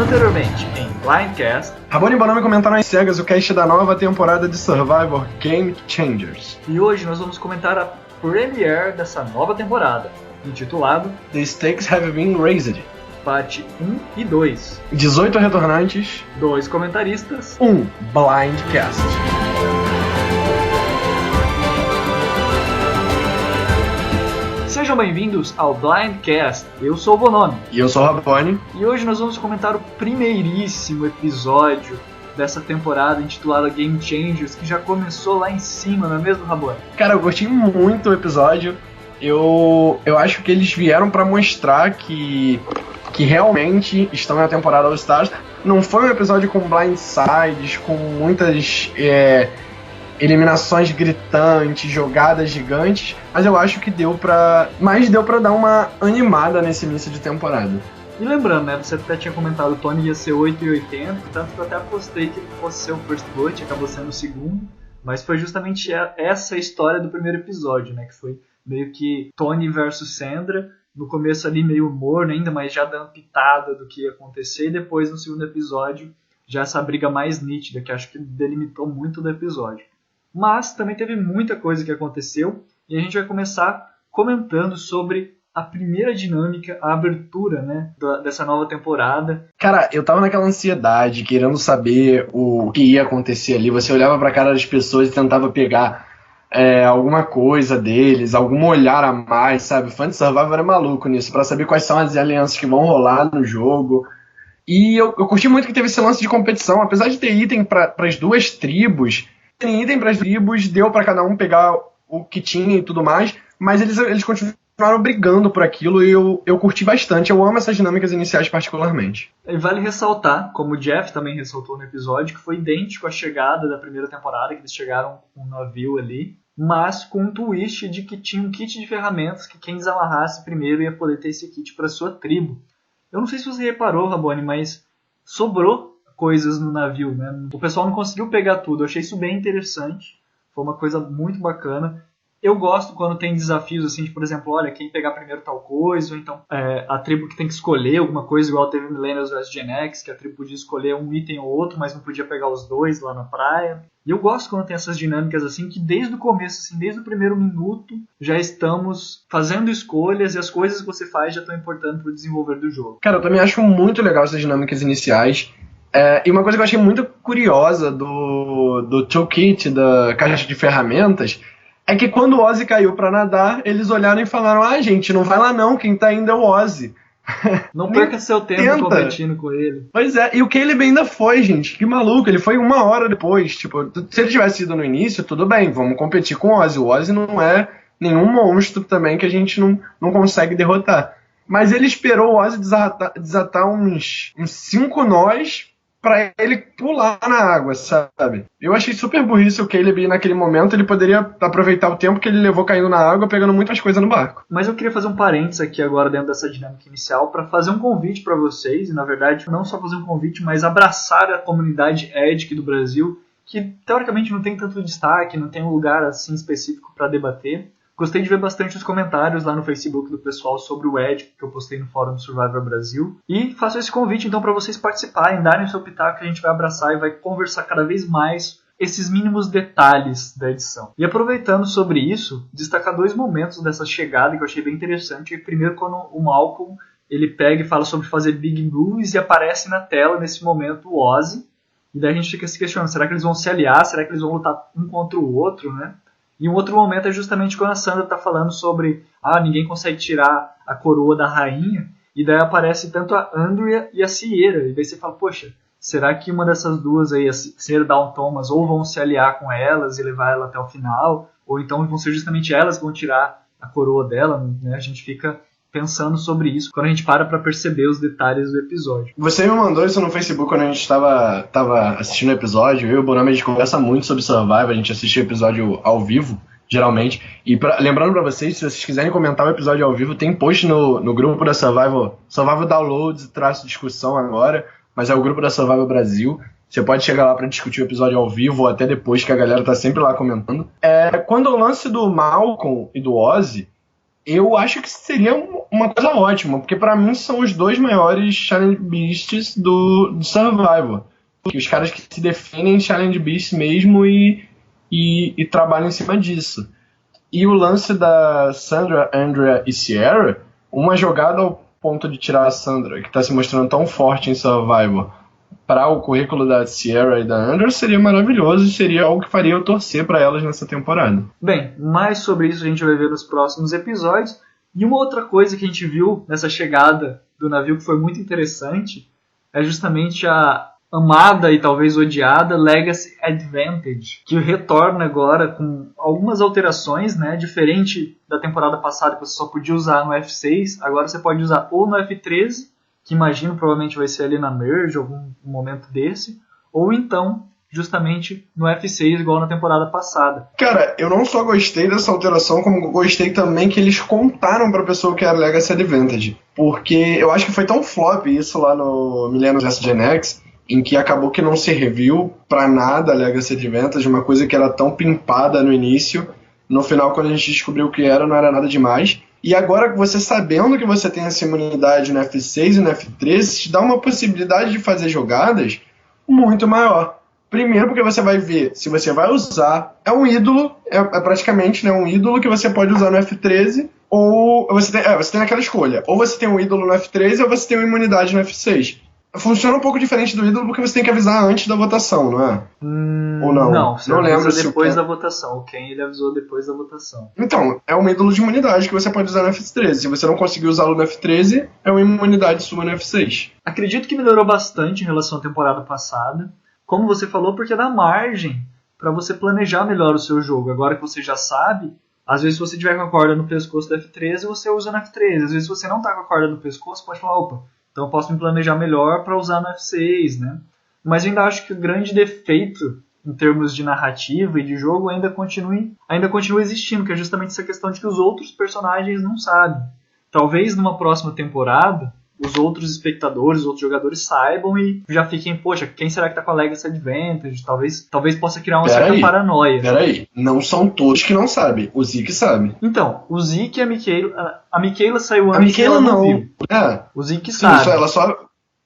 Anteriormente, em Blindcast, Rabone e Bonami comentaram às cegas o cast da nova temporada de Survivor Game Changers. e hoje nós vamos comentar a premiere dessa nova temporada, intitulado The Stakes Have Been Raised. Parte 1 e 2. 18 retornantes, 2 comentaristas. 1 Blindcast. Sejam bem-vindos ao Blindcast. Eu sou o Bonami. E eu sou o Rabone. E hoje nós vamos comentar o primeiríssimo episódio dessa temporada intitulada Game Changers, que já começou lá em cima, não é mesmo, Rabone? Cara, eu gostei muito do episódio. Eu acho que eles vieram pra mostrar que realmente estão na temporada All Stars. Não foi um episódio com blindsides, com muitas eliminações gritantes, jogadas gigantes, mas eu acho que deu pra dar uma animada nesse início de temporada. E lembrando, né, você até tinha comentado, o Tony ia ser 8,80, tanto que eu até apostei que ele fosse ser o First Blood, acabou sendo o segundo, mas foi justamente essa história do primeiro episódio, né, que foi meio que Tony versus Sandra, no começo ali meio humor ainda, mas já dando pitada do que ia acontecer, e depois no segundo episódio já essa briga mais nítida, que acho que delimitou muito do episódio. Mas também teve muita coisa que aconteceu, e a gente vai começar comentando sobre a primeira dinâmica, a abertura, né, dessa nova temporada. Cara, eu tava naquela ansiedade, querendo saber o que ia acontecer ali. Você olhava pra cara das pessoas e tentava pegar alguma coisa deles, algum olhar a mais, sabe? O fã de Survivor é maluco nisso, pra saber quais são as alianças que vão rolar no jogo. E eu curti muito que teve esse lance de competição, apesar de ter item pras duas tribos. Tem item pras tribos, deu pra cada um pegar o que tinha e tudo mais, mas eles continuaram brigando por aquilo e eu curti bastante. Eu amo essas dinâmicas iniciais particularmente. E vale ressaltar, como o Jeff também ressaltou no episódio, que foi idêntico à chegada da primeira temporada, que eles chegaram com um navio ali, mas com um twist de que tinha um kit de ferramentas que quem desamarrasse primeiro ia poder ter esse kit para sua tribo. Eu não sei se você reparou, Rabone, mas sobrou coisas no navio, né? O pessoal não conseguiu pegar tudo. Eu achei isso bem interessante. Foi uma coisa muito bacana. Eu gosto quando tem desafios assim, de, por exemplo, olha, quem pegar primeiro tal coisa, ou então a tribo que tem que escolher alguma coisa, igual teve Millennials vs Gen X, que a tribo podia escolher um item ou outro, mas não podia pegar os dois lá na praia. E eu gosto quando tem essas dinâmicas assim, que desde o começo, assim, desde o primeiro minuto, já estamos fazendo escolhas e as coisas que você faz já estão importando para o desenvolver do jogo. Cara, eu também acho muito legal essas dinâmicas iniciais. E uma coisa que eu achei muito curiosa do toolkit, da caixa de ferramentas, é que quando o Ozzy caiu pra nadar, eles olharam e falaram: ah, gente, não vai lá não, quem tá indo é o Ozzy. Não perca seu tempo competindo com ele. Pois é, e o Caleb ainda foi, gente, que maluco, ele foi 1 hora depois. Tipo, se ele tivesse ido no início, tudo bem, vamos competir com o Ozzy. O Ozzy não é nenhum monstro também que a gente não consegue derrotar. Mas ele esperou o Ozzy desatar uns 5 nós pra ele pular na água, sabe? Eu achei super burrice o Caleb naquele momento. Ele poderia aproveitar o tempo que ele levou caindo na água, pegando muitas coisas no barco. Mas eu queria fazer um parênteses aqui agora dentro dessa dinâmica inicial para fazer um convite para vocês, e na verdade não só fazer um convite, mas abraçar a comunidade Edic do Brasil, que teoricamente não tem tanto destaque, não tem um lugar assim específico para debater. Gostei de ver bastante os comentários lá no Facebook do pessoal sobre o Edic que eu postei no fórum do Survivor Brasil. E faço esse convite então para vocês participarem, darem o seu pitaco, que a gente vai abraçar e vai conversar cada vez mais esses mínimos detalhes da edição. E aproveitando sobre isso, destacar 2 momentos dessa chegada que eu achei bem interessante. Primeiro, quando o Malcolm ele pega e fala sobre fazer big moves e aparece na tela nesse momento o Ozzy. E daí a gente fica se questionando, será que eles vão se aliar? Será que eles vão lutar um contra o outro, né? E um outro momento é justamente quando a Sandra está falando sobre ninguém consegue tirar a coroa da rainha, e daí aparece tanto a Andrea e a Sierra, e daí você fala, poxa, será que uma dessas duas aí, a Sierra e Dawn Thomas, ou vão se aliar com elas e levar ela até o final, ou então vão ser justamente elas que vão tirar a coroa dela, né? A gente fica pensando sobre isso quando a gente para perceber os detalhes do episódio. Você me mandou isso no Facebook quando a gente tava assistindo o episódio. Eu e o Bonami, a gente conversa muito sobre Survivor, a gente assiste o episódio ao vivo, geralmente. E lembrando pra vocês, se vocês quiserem comentar o episódio ao vivo, tem post no grupo da Survivor Downloads, _discussão agora, mas é o grupo da Survivor Brasil. Você pode chegar lá pra discutir o episódio ao vivo ou até depois, que a galera tá sempre lá comentando. Quando o lance do Malcolm e do Ozzy, eu acho que seria uma coisa ótima, porque pra mim são os dois maiores Challenge Beasts do Survivor. Que os caras que se definem Challenge Beasts mesmo e trabalham em cima disso. E o lance da Sandra, Andrea e Sierra, uma jogada ao ponto de tirar a Sandra, que está se mostrando tão forte em Survivor, para o currículo da Sierra e da Andrea, seria maravilhoso e seria algo que faria eu torcer para elas nessa temporada. Bem, mais sobre isso a gente vai ver nos próximos episódios. E uma outra coisa que a gente viu nessa chegada do navio que foi muito interessante é justamente a amada e talvez odiada Legacy Advantage, que retorna agora com algumas alterações, né? Diferente da temporada passada que você só podia usar no F6, agora você pode usar ou no F13, que imagino provavelmente vai ser ali na Merge, algum momento desse, ou então justamente no F6, igual na temporada passada. Cara, eu não só gostei dessa alteração, como gostei também que eles contaram pra pessoa que era Legacy Advantage. Porque eu acho que foi tão flop isso lá no Millennium vs Gen X, em que acabou que não se reviu pra nada a Legacy Advantage, uma coisa que era tão pimpada no início. No final, quando a gente descobriu o que era, não era nada demais. E agora, você sabendo que você tem essa imunidade no F6 e no F13, te dá uma possibilidade de fazer jogadas muito maior. Primeiro porque você vai ver se você vai usar. É um ídolo, é praticamente, né, um ídolo que você pode usar no F13, ou você tem aquela escolha. Ou você tem um ídolo no F13 ou você tem uma imunidade no F6. Funciona um pouco diferente do ídolo porque você tem que avisar antes da votação, não é? Ou não? Não, você não lembro avisa se depois da votação. O Ken ele avisou depois da votação. Então, é um ídolo de imunidade que você pode usar no F13. Se você não conseguir usá-lo no F13, é uma imunidade sua no F6. Acredito que melhorou bastante em relação à temporada passada. Como você falou, porque dá margem para você planejar melhor o seu jogo. Agora que você já sabe, às vezes se você tiver com a corda no pescoço do F13, você usa no F13. Às vezes se você não está com a corda no pescoço, você pode falar, opa, então eu posso me planejar melhor para usar no F6, né? Mas eu ainda acho que o grande defeito em termos de narrativa e de jogo ainda continua existindo, que é justamente essa questão de que os outros personagens não sabem. Talvez numa próxima temporada os outros espectadores, os outros jogadores saibam e já fiquem, poxa, quem será que tá com a Legacy Advantage? Talvez possa criar uma certa paranoia. Peraí, não são todos que não sabem, o Zeke sabe. Então, o Zeke e a Michaela saiu antes. A Michaela não viu. É. O Zeke sabe. Ela só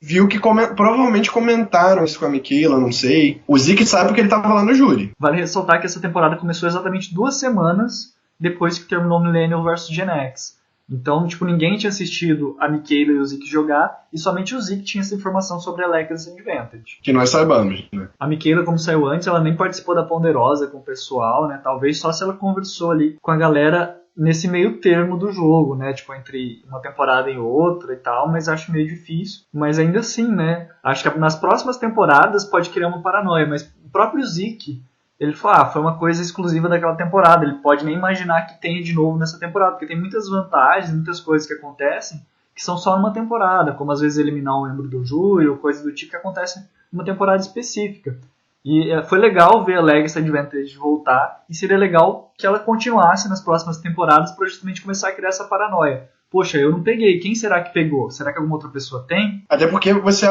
viu que provavelmente comentaram isso com a Michaela, não sei. O Zeke sabe porque ele tava lá no júri. Vale ressaltar que essa temporada começou exatamente 2 semanas depois que terminou Millennial vs Gen X. Então, ninguém tinha assistido a Michaela e o Zeke jogar, e somente o Zeke tinha essa informação sobre a Legacy Advantage. Que nós saibamos, né? A Michaela, como saiu antes, ela nem participou da Ponderosa com o pessoal, né? Talvez só se ela conversou ali com a galera nesse meio termo do jogo, né? Entre uma temporada e outra e tal, mas acho meio difícil. Mas ainda assim, né? Acho que nas próximas temporadas pode criar uma paranoia, mas o próprio Zeke, ele falou, foi uma coisa exclusiva daquela temporada, ele pode nem imaginar que tenha de novo nessa temporada, porque tem muitas vantagens, muitas coisas que acontecem que são só numa temporada, como às vezes eliminar um membro do júri ou coisa do tipo que acontece numa temporada específica. E foi legal ver a Legacy Advantage voltar, e seria legal que ela continuasse nas próximas temporadas para justamente começar a criar essa paranoia. Poxa, eu não peguei, quem será que pegou? Será que alguma outra pessoa tem? Até porque você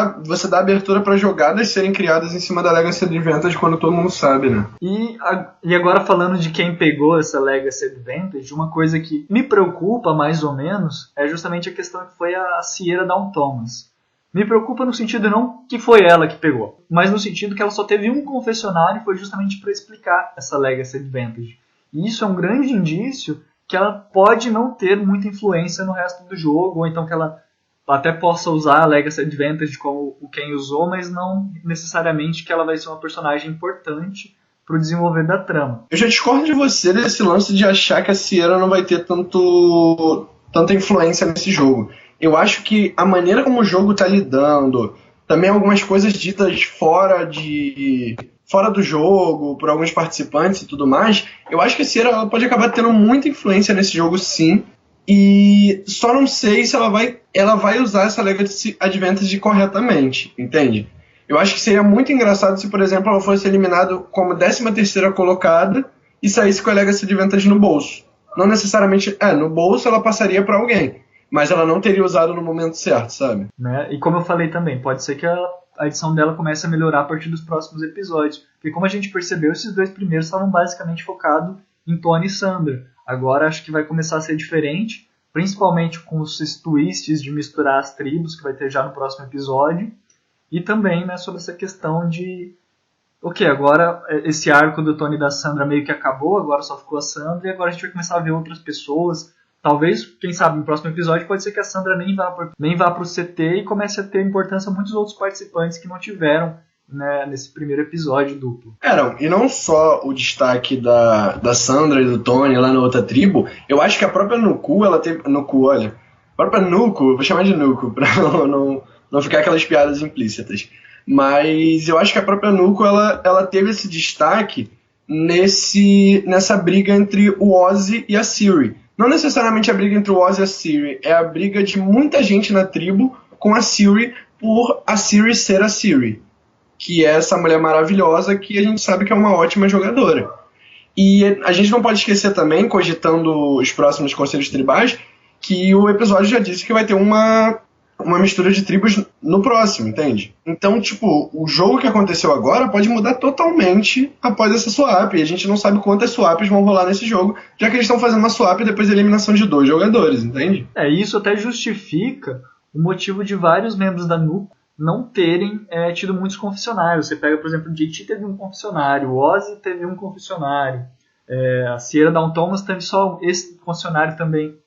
dá abertura para jogadas serem criadas em cima da Legacy Advantage quando todo mundo sabe, né? E agora falando de quem pegou essa Legacy Advantage, uma coisa que me preocupa mais ou menos é justamente a questão que foi a Sierra Dawn Thomas. Me preocupa no sentido não que foi ela que pegou, mas no sentido que ela só teve um confessionário e foi justamente para explicar essa Legacy Advantage. E isso é um grande indício que ela pode não ter muita influência no resto do jogo, ou então que ela até possa usar a Legacy Advantage como o Ken usou, mas não necessariamente que ela vai ser uma personagem importante para o desenvolver da trama. Eu já discordo de você desse lance de achar que a Sierra não vai ter tanta influência nesse jogo. Eu acho que a maneira como o jogo está lidando, também algumas coisas ditas fora do jogo, por alguns participantes e tudo mais, eu acho que a Sierra ela pode acabar tendo muita influência nesse jogo, sim, e só não sei se ela vai usar essa Legacy Advantage corretamente, entende? Eu acho que seria muito engraçado se, por exemplo, ela fosse eliminada como 13ª colocada e saísse com a Legacy Advantage no bolso. Não necessariamente, no bolso ela passaria para alguém, mas ela não teria usado no momento certo, sabe? Né? E como eu falei também, pode ser que a edição dela comece a melhorar a partir dos próximos episódios. Porque como a gente percebeu, esses 2 primeiros estavam basicamente focados em Tony e Sandra. Agora acho que vai começar a ser diferente, principalmente com os twists de misturar as tribos, que vai ter já no próximo episódio, e também, né, sobre essa questão de ok, agora esse arco do Tony e da Sandra meio que acabou, agora só ficou a Sandra, e agora a gente vai começar a ver outras pessoas. Talvez, quem sabe, no próximo episódio pode ser que a Sandra nem vá pro CT e comece a ter importância muitos outros participantes que não tiveram, né, nesse primeiro episódio duplo. E não só o destaque da Sandra e do Tony lá na outra tribo, eu acho que a própria Nuku, ela teve... a própria Nuku, eu vou chamar de Nuku, pra não ficar aquelas piadas implícitas. Mas eu acho que a própria Nuko, ela teve esse destaque nessa briga entre o Ozzy e a Ciri. Não necessariamente a briga entre o Ozzy e a Ciri, é a briga de muita gente na tribo com a Ciri por a Ciri ser a Ciri, que é essa mulher maravilhosa que a gente sabe que é uma ótima jogadora. E a gente não pode esquecer também, cogitando os próximos conselhos tribais, que o episódio já disse que vai ter uma mistura de tribos no próximo, entende? Então, tipo, o jogo que aconteceu agora pode mudar totalmente após essa swap. E a gente não sabe quantas swaps vão rolar nesse jogo, já que eles estão fazendo uma swap depois da eliminação de 2 jogadores, entende? Isso até justifica o motivo de vários membros da Nuko não terem tido muitos confessionários. Você pega, por exemplo, o JT teve um confessionário, o Ozzy teve um confessionário, a Sierra Dawn Thomas teve só esse confessionário também.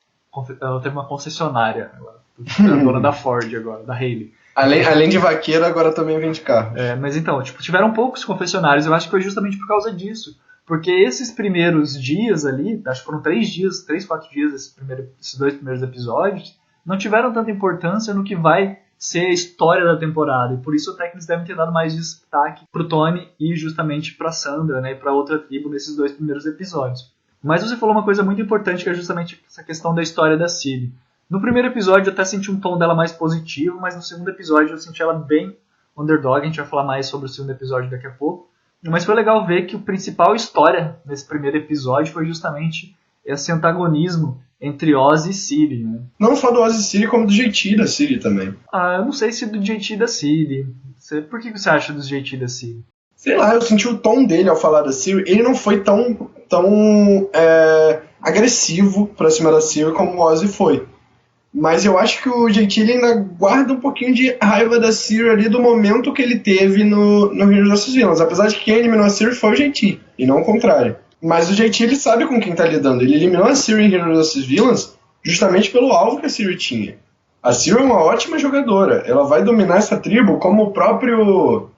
Ela teve uma concessionária agora. A dona da Ford agora, da Hayley. Além de vaqueira, agora também vende carro. Mas então, tiveram poucos confessionários, eu acho que foi justamente por causa disso. Porque esses primeiros dias ali, acho que foram 3, 4 dias esses 2 primeiros episódios, não tiveram tanta importância no que vai ser a história da temporada. E por isso até que eles devem ter dado mais destaque pro Tony e justamente pra Sandra, né, e pra outra tribo nesses 2 primeiros episódios. Mas você falou uma coisa muito importante, que é justamente essa questão da história da Ciri. No primeiro episódio eu até senti um tom dela mais positivo, mas no segundo episódio eu senti ela bem underdog. A gente vai falar mais sobre o segundo episódio daqui a pouco. Mas foi legal ver que a principal história nesse primeiro episódio foi justamente esse antagonismo entre Ozzy e Ciri, né? Não só do Ozzy e Ciri, como do JT da Ciri também. Eu não sei se do JT da Ciri. Por que você acha do JT da Ciri? Sei lá, eu senti o tom dele ao falar da Ciri. Ele não foi tão agressivo pra cima da Ciri como o Ozzy foi. Mas eu acho que o JT ele ainda guarda um pouquinho de raiva da Ciri ali do momento que ele teve no Heroes vs Villains. Apesar de que quem eliminou a Ciri foi o JT, e não o contrário. Mas o JT ele sabe com quem tá lidando. Ele eliminou a Ciri em Heroes vs Villains justamente pelo alvo que a Ciri tinha. A Ciri é uma ótima jogadora. Ela vai dominar essa tribo como o próprio...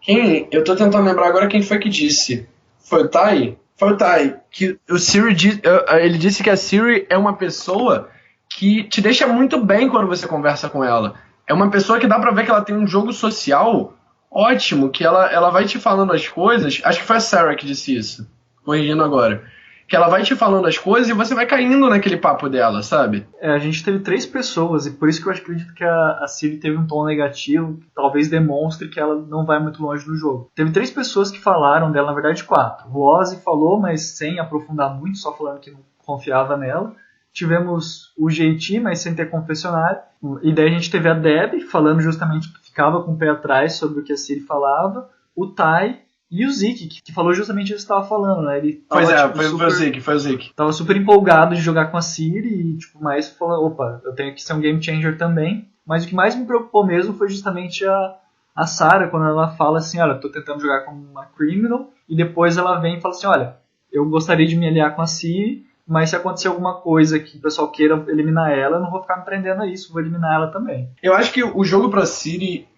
Eu tô tentando lembrar agora quem foi que disse. Foi o Tai? Foi o Tai. Que o Ciri ele disse que a Ciri é uma pessoa que te deixa muito bem quando você conversa com ela. É uma pessoa que dá pra ver que ela tem um jogo social ótimo, que ela vai te falando as coisas. Acho que foi a Sarah que disse isso, corrigindo agora. Que ela vai te falando as coisas e você vai caindo naquele papo dela, sabe? A gente teve 3 pessoas, e por isso que eu acredito que a Ciri teve um tom negativo, que talvez demonstre que ela não vai muito longe no jogo. Teve 3 pessoas que falaram dela, na verdade 4. O Ozzy falou, mas sem aprofundar muito, só falando que não confiava nela. Tivemos o JT, mas sem ter confessionário. E daí a gente teve a Deb, falando justamente que ficava com o pé atrás sobre o que a Ciri falava. O Tai e o Zeke, que falou justamente isso que você estava falando, né? Ele tava, foi o Zeke. Tava super empolgado de jogar com a Ciri e, mais falando, opa, eu tenho que ser um game changer também. Mas o que mais me preocupou mesmo foi justamente a Sarah, quando ela fala assim, olha, tô tentando jogar com uma criminal, e depois ela vem e fala assim, olha, eu gostaria de me aliar com a Ciri, mas se acontecer alguma coisa que o pessoal queira eliminar ela, eu não vou ficar me prendendo a isso, vou eliminar ela também. Eu acho que o jogo pra Ciri,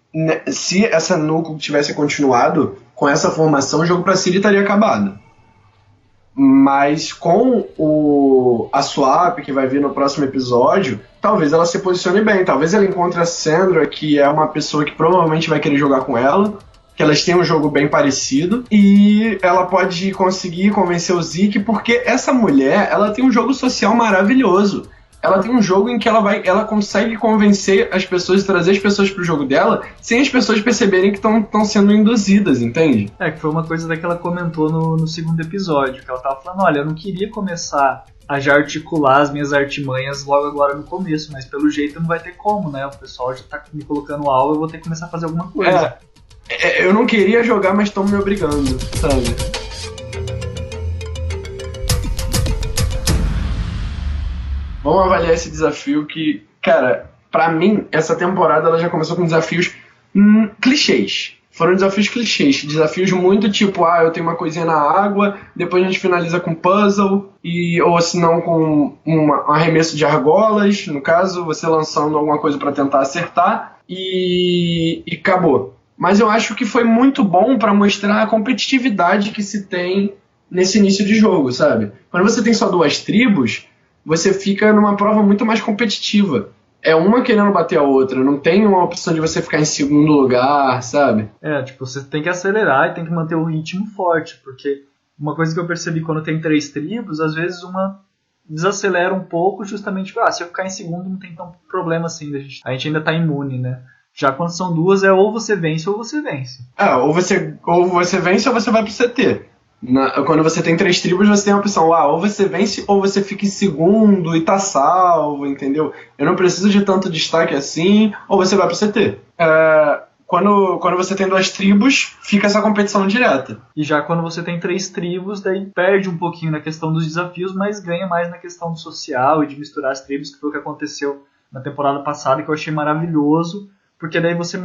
se essa Nuko tivesse continuado com essa formação, o jogo pra Ciri estaria acabado. Mas com a swap que vai vir no próximo episódio, talvez ela se posicione bem. Talvez ela encontre a Sandra, que é uma pessoa que provavelmente vai querer jogar com ela, que elas têm um jogo bem parecido, e ela pode conseguir convencer o Zeke, porque essa mulher, ela tem um jogo social maravilhoso. Ela tem um jogo em que ela consegue convencer as pessoas, trazer as pessoas pro jogo dela, sem as pessoas perceberem que estão sendo induzidas, entende? Que foi uma coisa que ela comentou no segundo episódio, que ela tava falando, olha, eu não queria começar a já articular as minhas artimanhas logo agora no começo, mas pelo jeito não vai ter como, né? O pessoal já tá me colocando alvo, eu vou ter que começar a fazer alguma coisa. Eu não queria jogar, mas estão me obrigando, sabe? Vamos avaliar esse desafio que, cara, pra mim, essa temporada ela já começou com desafios clichês. Foram desafios clichês, desafios muito tipo, eu tenho uma coisinha na água, depois a gente finaliza com puzzle, ou se não com um arremesso de argolas, no caso, você lançando alguma coisa para tentar acertar, e acabou. Mas eu acho que foi muito bom para mostrar a competitividade que se tem nesse início de jogo, sabe? Quando você tem só 2 tribos, você fica numa prova muito mais competitiva. É uma querendo bater a outra, não tem uma opção de você ficar em segundo lugar, sabe? Tipo, você tem que acelerar e tem que manter o ritmo forte, porque uma coisa que eu percebi quando tem 3 tribos, às vezes uma desacelera um pouco, justamente, se eu ficar em segundo não tem tanto problema assim, a gente ainda tá imune, né? Já quando são 2 ou você vence ou você vence. Ou você vence ou você vai pro CT. Quando você tem 3 tribos, você tem a opção, ou você vence ou você fica em segundo e tá salvo, entendeu? Eu não preciso de tanto destaque assim, ou você vai pro CT. Quando você tem 2 tribos, fica essa competição direta. E já quando você tem 3 tribos, daí perde um pouquinho na questão dos desafios, mas ganha mais na questão do social e de misturar as tribos, que foi o que aconteceu na temporada passada, que eu achei maravilhoso, porque daí você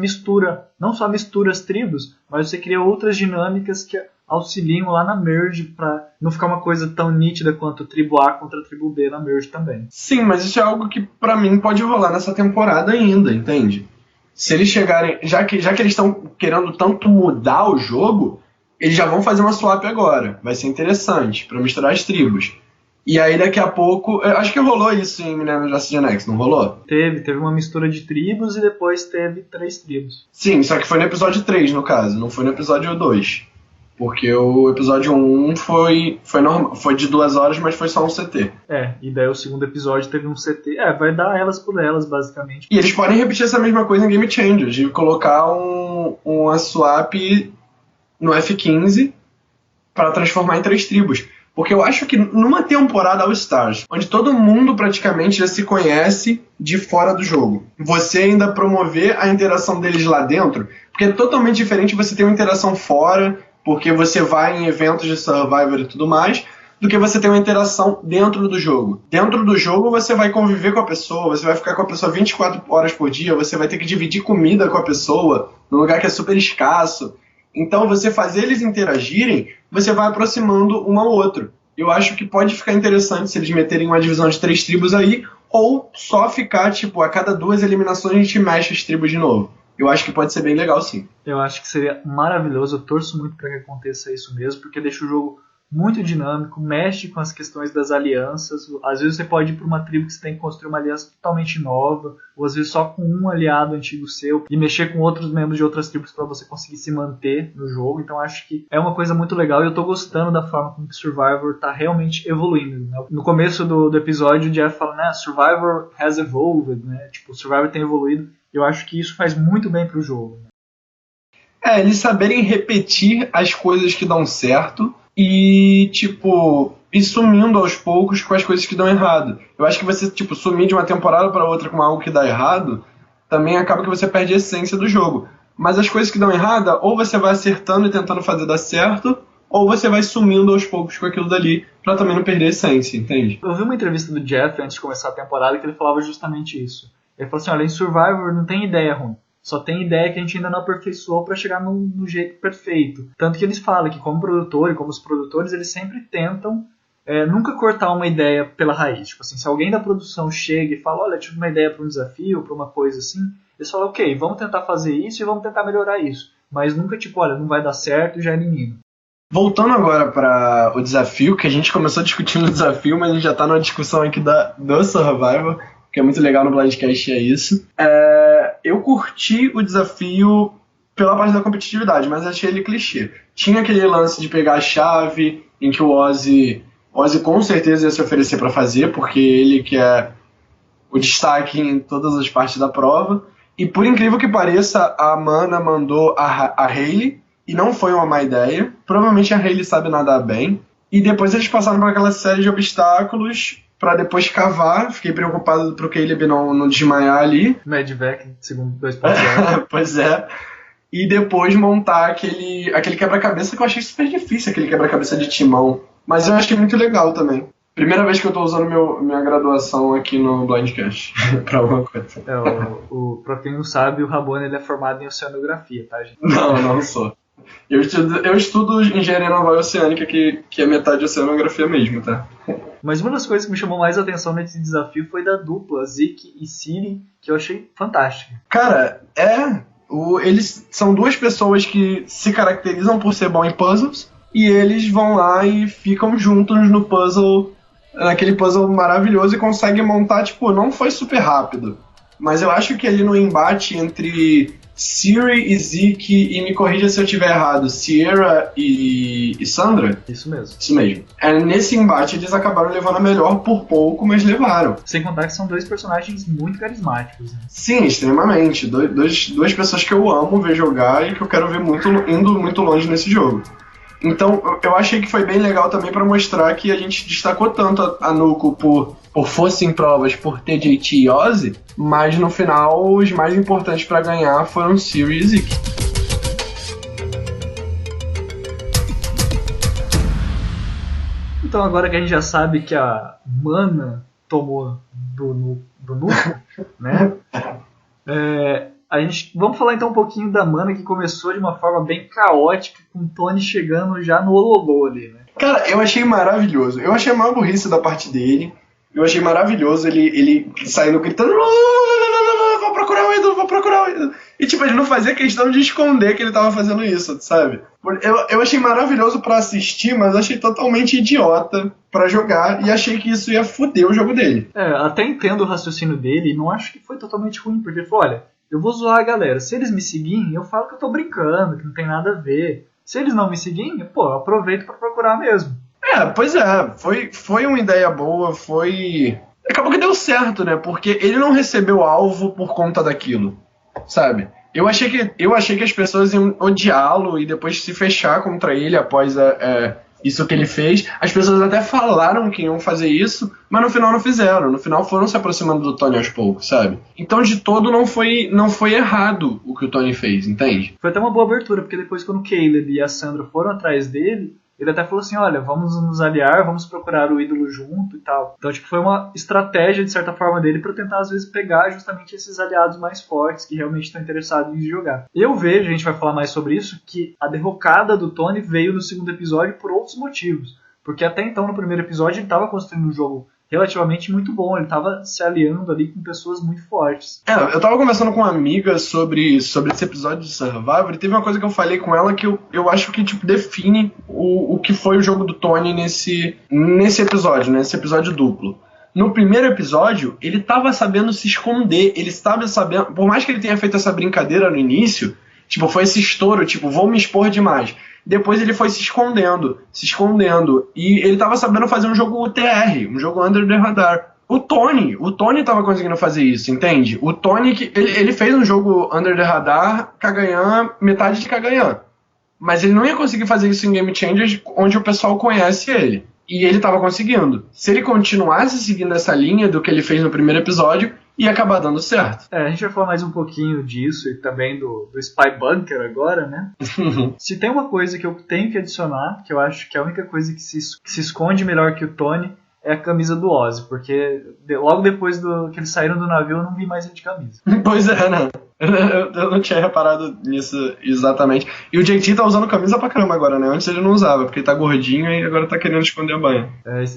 não só mistura as tribos, mas você cria outras dinâmicas que auxiliam lá na merge pra não ficar uma coisa tão nítida quanto tribo A contra tribo B na merge também. Sim, mas isso é algo que pra mim pode rolar nessa temporada ainda, entende? Se eles chegarem, já que eles estão querendo tanto mudar o jogo, eles já vão fazer uma swap agora. Vai ser interessante pra misturar as tribos. E aí daqui a pouco, acho que rolou isso em Millennium Gen X, não rolou? Teve uma mistura de tribos e depois teve 3 tribos. Sim, só que foi no episódio 3 no caso, não foi no episódio 2. Porque o episódio 1 foi de 2 horas, mas foi só um CT. E daí o segundo episódio teve um CT. Vai dar elas por elas, basicamente. E eles podem repetir essa mesma coisa em Game Changer, de colocar uma swap no F15 para transformar em 3 tribos. Porque eu acho que numa temporada All Stars, onde todo mundo praticamente já se conhece de fora do jogo, você ainda promover a interação deles lá dentro, porque é totalmente diferente você ter uma interação fora, porque você vai em eventos de Survivor e tudo mais, do que você ter uma interação dentro do jogo. Dentro do jogo você vai conviver com a pessoa, você vai ficar com a pessoa 24 horas por dia, você vai ter que dividir comida com a pessoa, num lugar que é super escasso. Então você fazer eles interagirem, você vai aproximando um ao outro. Eu acho que pode ficar interessante se eles meterem uma divisão de 3 tribos aí, ou só ficar, a cada 2 eliminações a gente mexe as tribos de novo. Eu acho que pode ser bem legal, sim. Eu acho que seria maravilhoso, eu torço muito para que aconteça isso mesmo, porque deixa o jogo muito dinâmico, mexe com as questões das alianças. Às vezes você pode ir para uma tribo que você tem que construir uma aliança totalmente nova, ou às vezes só com um aliado antigo seu, e mexer com outros membros de outras tribos para você conseguir se manter no jogo. Então acho que é uma coisa muito legal e eu tô gostando da forma como que Survivor tá realmente evoluindo, né? No começo do episódio o Jeff fala, né, Survivor has evolved, né? Tipo, Survivor tem evoluído. Eu acho que isso faz muito bem pro jogo, né? Eles saberem repetir as coisas que dão certo e, ir sumindo aos poucos com as coisas que dão errado. Eu acho que você, sumir de uma temporada para outra com algo que dá errado, também acaba que você perde a essência do jogo. Mas as coisas que dão errado, ou você vai acertando e tentando fazer dar certo, ou você vai sumindo aos poucos com aquilo dali, pra também não perder a essência, entende? Eu vi uma entrevista do Jeff antes de começar a temporada que ele falava justamente isso. Ele falou assim, olha, em Survivor não tem ideia ruim. Só tem ideia que a gente ainda não aperfeiçoou para chegar no jeito perfeito. Tanto que eles falam que como produtor e como os produtores, eles sempre tentam nunca cortar uma ideia pela raiz. Se alguém da produção chega e fala, olha, tive uma ideia para um desafio, para uma coisa assim, eles falam, ok, vamos tentar fazer isso e vamos tentar melhorar isso. Mas nunca olha, não vai dar certo e já elimina. Voltando agora para o desafio, que a gente começou discutindo o desafio, mas a gente já está numa discussão aqui do Survivor, que é muito legal no Blindcast, é isso. Eu curti o desafio pela parte da competitividade, mas achei ele clichê. Tinha aquele lance de pegar a chave, em que o Ozzy com certeza ia se oferecer para fazer, porque ele que é o destaque em todas as partes da prova. E por incrível que pareça, a Mana mandou a Hayley, e não foi uma má ideia. Provavelmente a Hayley sabe nadar bem. E depois eles passaram por aquela série de obstáculos pra depois cavar. Fiquei preocupado pro Caleb não desmaiar ali. Medvac, segundo 2.0. Pois é. E depois montar aquele quebra-cabeça que eu achei super difícil, aquele quebra-cabeça de timão. Mas eu achei muito legal também. Primeira vez que eu tô usando minha graduação aqui no Blindcast pra alguma coisa. Pra quem não sabe, o Rabone ele é formado em oceanografia, tá, gente? Não sou. Eu estudo engenharia naval e oceânica, que é metade oceanografia mesmo, tá? Mas uma das coisas que me chamou mais a atenção nesse desafio foi da dupla, Zeke e Siri, que eu achei fantástica. Cara, eles são duas pessoas que se caracterizam por ser bom em puzzles, e eles vão lá e ficam juntos no puzzle, naquele puzzle maravilhoso, e conseguem montar, tipo, não foi super rápido, mas eu acho que ali no embate entre Siri e Zeke, e me corrija se eu estiver errado, Sierra e Sandra? Isso mesmo. Isso mesmo. Nesse embate eles acabaram levando a melhor por pouco, mas levaram. Sem contar que são dois personagens muito carismáticos, né? Sim, extremamente. Duas pessoas que eu amo ver jogar e que eu quero ver indo muito longe nesse jogo. Então, eu achei que foi bem legal também pra mostrar que a gente destacou tanto a Nuko por força em provas, por ter JT e Ozzy, mas no final os mais importantes pra ganhar foram Siri e Zeke. Então agora que a gente já sabe que a mana tomou do Nuko, né? Vamos falar então um pouquinho da mana, que começou de uma forma bem caótica, com o Tony chegando já no Ololô ali, né? Cara, eu achei maravilhoso. Eu achei a maior burrice da parte dele. Eu achei maravilhoso ele saindo gritando: vou procurar o ídolo. E tipo, ele não fazia questão de esconder que ele tava fazendo isso, sabe? Eu achei maravilhoso pra assistir, mas achei totalmente idiota pra jogar, e achei que isso ia foder o jogo dele. Até entendo o raciocínio dele, e não acho que foi totalmente ruim, porque ele falou: olha, eu vou zoar a galera. Se eles me seguirem, eu falo que eu tô brincando, que não tem nada a ver. Se eles não me seguirem, pô, eu aproveito pra procurar mesmo. Pois é. Foi uma ideia boa, Acabou que deu certo, né? Porque ele não recebeu alvo por conta daquilo, sabe? Eu achei que as pessoas iam odiá-lo e depois se fechar contra ele após isso que ele fez. As pessoas até falaram que iam fazer isso, mas no final não fizeram. No final foram se aproximando do Tony aos poucos, sabe? Então, de todo, não foi errado o que o Tony fez, entende? Foi até uma boa abertura, porque depois quando o Caleb e a Sandra foram atrás dele, ele até falou assim: olha, vamos nos aliar, vamos procurar o ídolo junto e tal. Então, tipo, foi uma estratégia, de certa forma, dele pra tentar, às vezes, pegar justamente esses aliados mais fortes que realmente estão interessados em jogar. Eu vejo, a gente vai falar mais sobre isso, que a derrocada do Tony veio no segundo episódio por outros motivos. Porque até então, no primeiro episódio, ele estava construindo um jogo relativamente muito bom, ele estava se aliando ali com pessoas muito fortes. Eu tava conversando com uma amiga sobre esse episódio de Survivor, e teve uma coisa que eu falei com ela que eu acho que tipo, define o que foi o jogo do Tony nesse episódio duplo. No primeiro episódio, ele tava sabendo se esconder, ele estava sabendo, por mais que ele tenha feito essa brincadeira no início, tipo, foi esse estouro, tipo, vou me expor demais. Depois ele foi se escondendo, e ele tava sabendo fazer um jogo UTR, um jogo Under the Radar. O Tony tava conseguindo fazer isso, entende? O Tony, ele fez um jogo Under the Radar, Kagayan, metade de Kagayan. Mas ele não ia conseguir fazer isso em Game Changers, onde o pessoal conhece ele. E ele tava conseguindo. Se ele continuasse seguindo essa linha do que ele fez no primeiro episódio, ia acabar dando certo. A gente vai falar mais um pouquinho disso e também do Spy Bunker agora, né? Se tem uma coisa que eu tenho que adicionar, que eu acho que é a única coisa que se esconde melhor que o Tony, é a camisa do Ozzy, porque logo depois que eles saíram do navio eu não vi mais ele de camisa. Pois é, né? Eu não tinha reparado nisso exatamente. E o JT tá usando camisa pra caramba agora, né? Antes ele não usava, porque ele tá gordinho e agora tá querendo esconder a banha.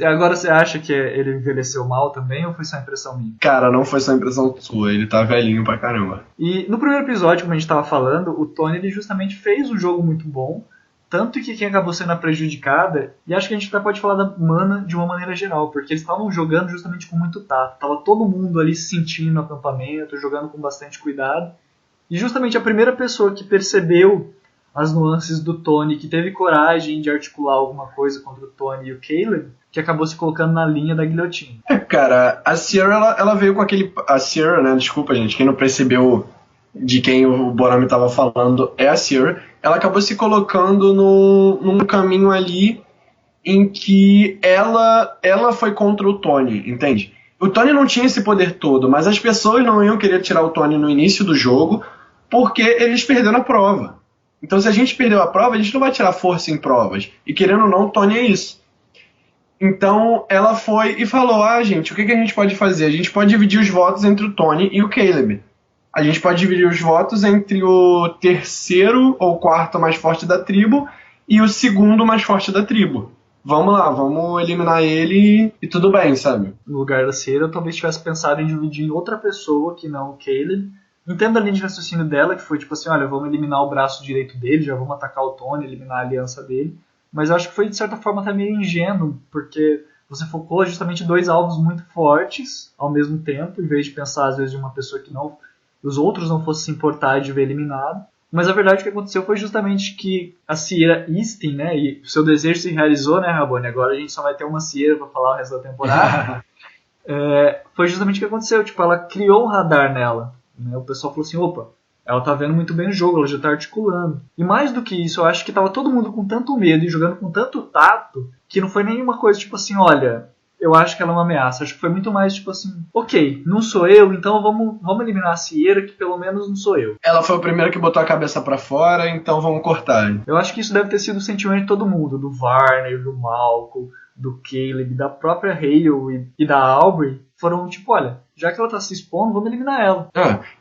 Agora você acha que ele envelheceu mal também ou foi só impressão minha? Cara, não foi só impressão sua, ele tá velhinho pra caramba. E no primeiro episódio, como a gente tava falando, o Tony ele justamente fez um jogo muito bom, tanto que quem acabou sendo a prejudicada, e acho que a gente até pode falar da mana de uma maneira geral, porque eles estavam jogando justamente com muito tato. Tava todo mundo ali se sentindo no acampamento, jogando com bastante cuidado. E justamente a primeira pessoa que percebeu as nuances do Tony, que teve coragem de articular alguma coisa contra o Tony e o Caleb, que acabou se colocando na linha da guilhotina. Cara, a Sierra, ela veio com aquele... A Sierra, né, desculpa gente, quem não percebeu de quem o Borami estava falando é a Sierra. Ela acabou se colocando num caminho ali em que ela foi contra o Tony, entende? O Tony não tinha esse poder todo, mas as pessoas não iam querer tirar o Tony no início do jogo porque eles perderam a prova. Então se a gente perdeu a prova, a gente não vai tirar força em provas. E querendo ou não, o Tony é isso. Então ela foi e falou, gente, o que a gente pode fazer? A gente pode dividir os votos entre o Tony e o Caleb. A gente pode dividir os votos entre o terceiro ou quarto mais forte da tribo e o segundo mais forte da tribo. Vamos lá, vamos eliminar ele e tudo bem, sabe? No lugar da Sierra, eu talvez tivesse pensado em dividir em outra pessoa que não o Caleb. Entendo a linha de raciocínio dela, que foi tipo assim, olha, vamos eliminar o braço direito dele, já vamos atacar o Tony, eliminar a aliança dele. Mas eu acho que foi, de certa forma, até meio ingênuo, porque você focou justamente 2 alvos muito fortes ao mesmo tempo, em vez de pensar, às vezes, de uma pessoa que não, os outros não fossem se importar de ver eliminado. Mas a verdade, o que aconteceu foi justamente que a Sierra Easton, né, e o seu desejo se realizou, né, Rabone? Agora a gente só vai ter uma Sierra para falar o resto da temporada. Foi justamente o que aconteceu, tipo, ela criou um radar nela. Né? O pessoal falou assim, opa, ela tá vendo muito bem o jogo, ela já tá articulando. E mais do que isso, eu acho que tava todo mundo com tanto medo e jogando com tanto tato, que não foi nenhuma coisa tipo assim, olha, eu acho que ela é uma ameaça. Acho que foi muito mais tipo assim, ok, não sou eu, então vamos eliminar a Sierra, que pelo menos não sou eu. Ela foi a primeira que botou a cabeça pra fora, então vamos cortar. Eu acho que isso deve ter sido o sentimento de todo mundo, do Varner, do Malcolm, do Caleb, da própria Hale e da Aubrey. Foram tipo, olha, já que ela tá se expondo, vamos eliminar ela.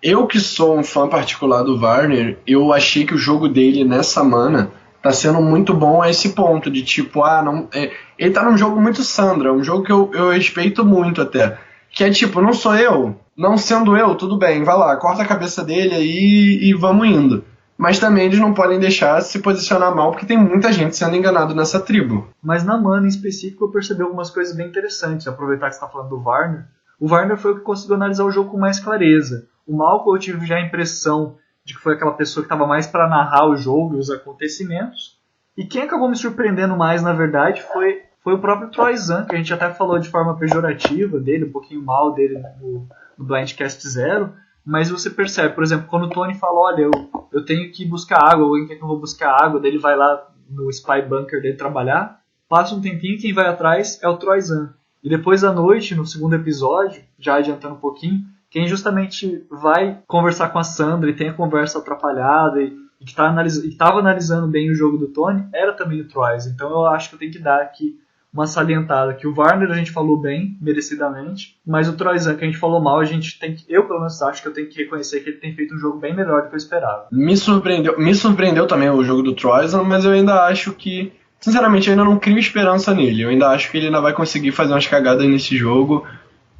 Eu que sou um fã particular do Varner, eu achei que o jogo dele nessa mana tá sendo muito bom a esse ponto, de tipo, ele tá num jogo muito Sandra, um jogo que eu respeito muito até, que é tipo, não sou eu, não sendo eu, tudo bem, vai lá, corta a cabeça dele aí e vamos indo. Mas também eles não podem deixar se posicionar mal, porque tem muita gente sendo enganado nessa tribo. Mas na mana em específico eu percebi algumas coisas bem interessantes. Aproveitar que você está falando do Varner. O Varner foi o que conseguiu analisar o jogo com mais clareza. O Malcolm eu tive já a impressão de que foi aquela pessoa que estava mais para narrar o jogo e os acontecimentos. E quem acabou me surpreendendo mais, na verdade, foi o próprio Troyzan, que a gente até falou de forma pejorativa dele, um pouquinho mal dele no Blindcast Zero. Mas você percebe, por exemplo, quando o Tony fala, olha, eu tenho que buscar água, alguém quer que eu vou buscar água, daí ele vai lá no Spy Bunker dele trabalhar, passa um tempinho, quem vai atrás é o Troyzan. E depois à noite, no segundo episódio, já adiantando um pouquinho, quem justamente vai conversar com a Sandra e tem a conversa atrapalhada e que estava analisando bem o jogo do Tony, era também o Troyzan. Então eu acho que eu tenho que dar aqui uma salientada, que o Varner a gente falou bem, merecidamente, mas o Troyzan que a gente falou mal, eu pelo menos acho que eu tenho que reconhecer que ele tem feito um jogo bem melhor do que eu esperava. Me surpreendeu também o jogo do Troyzan, mas eu ainda acho que, sinceramente, eu ainda não crio esperança nele. Eu ainda acho que ele ainda vai conseguir fazer umas cagadas nesse jogo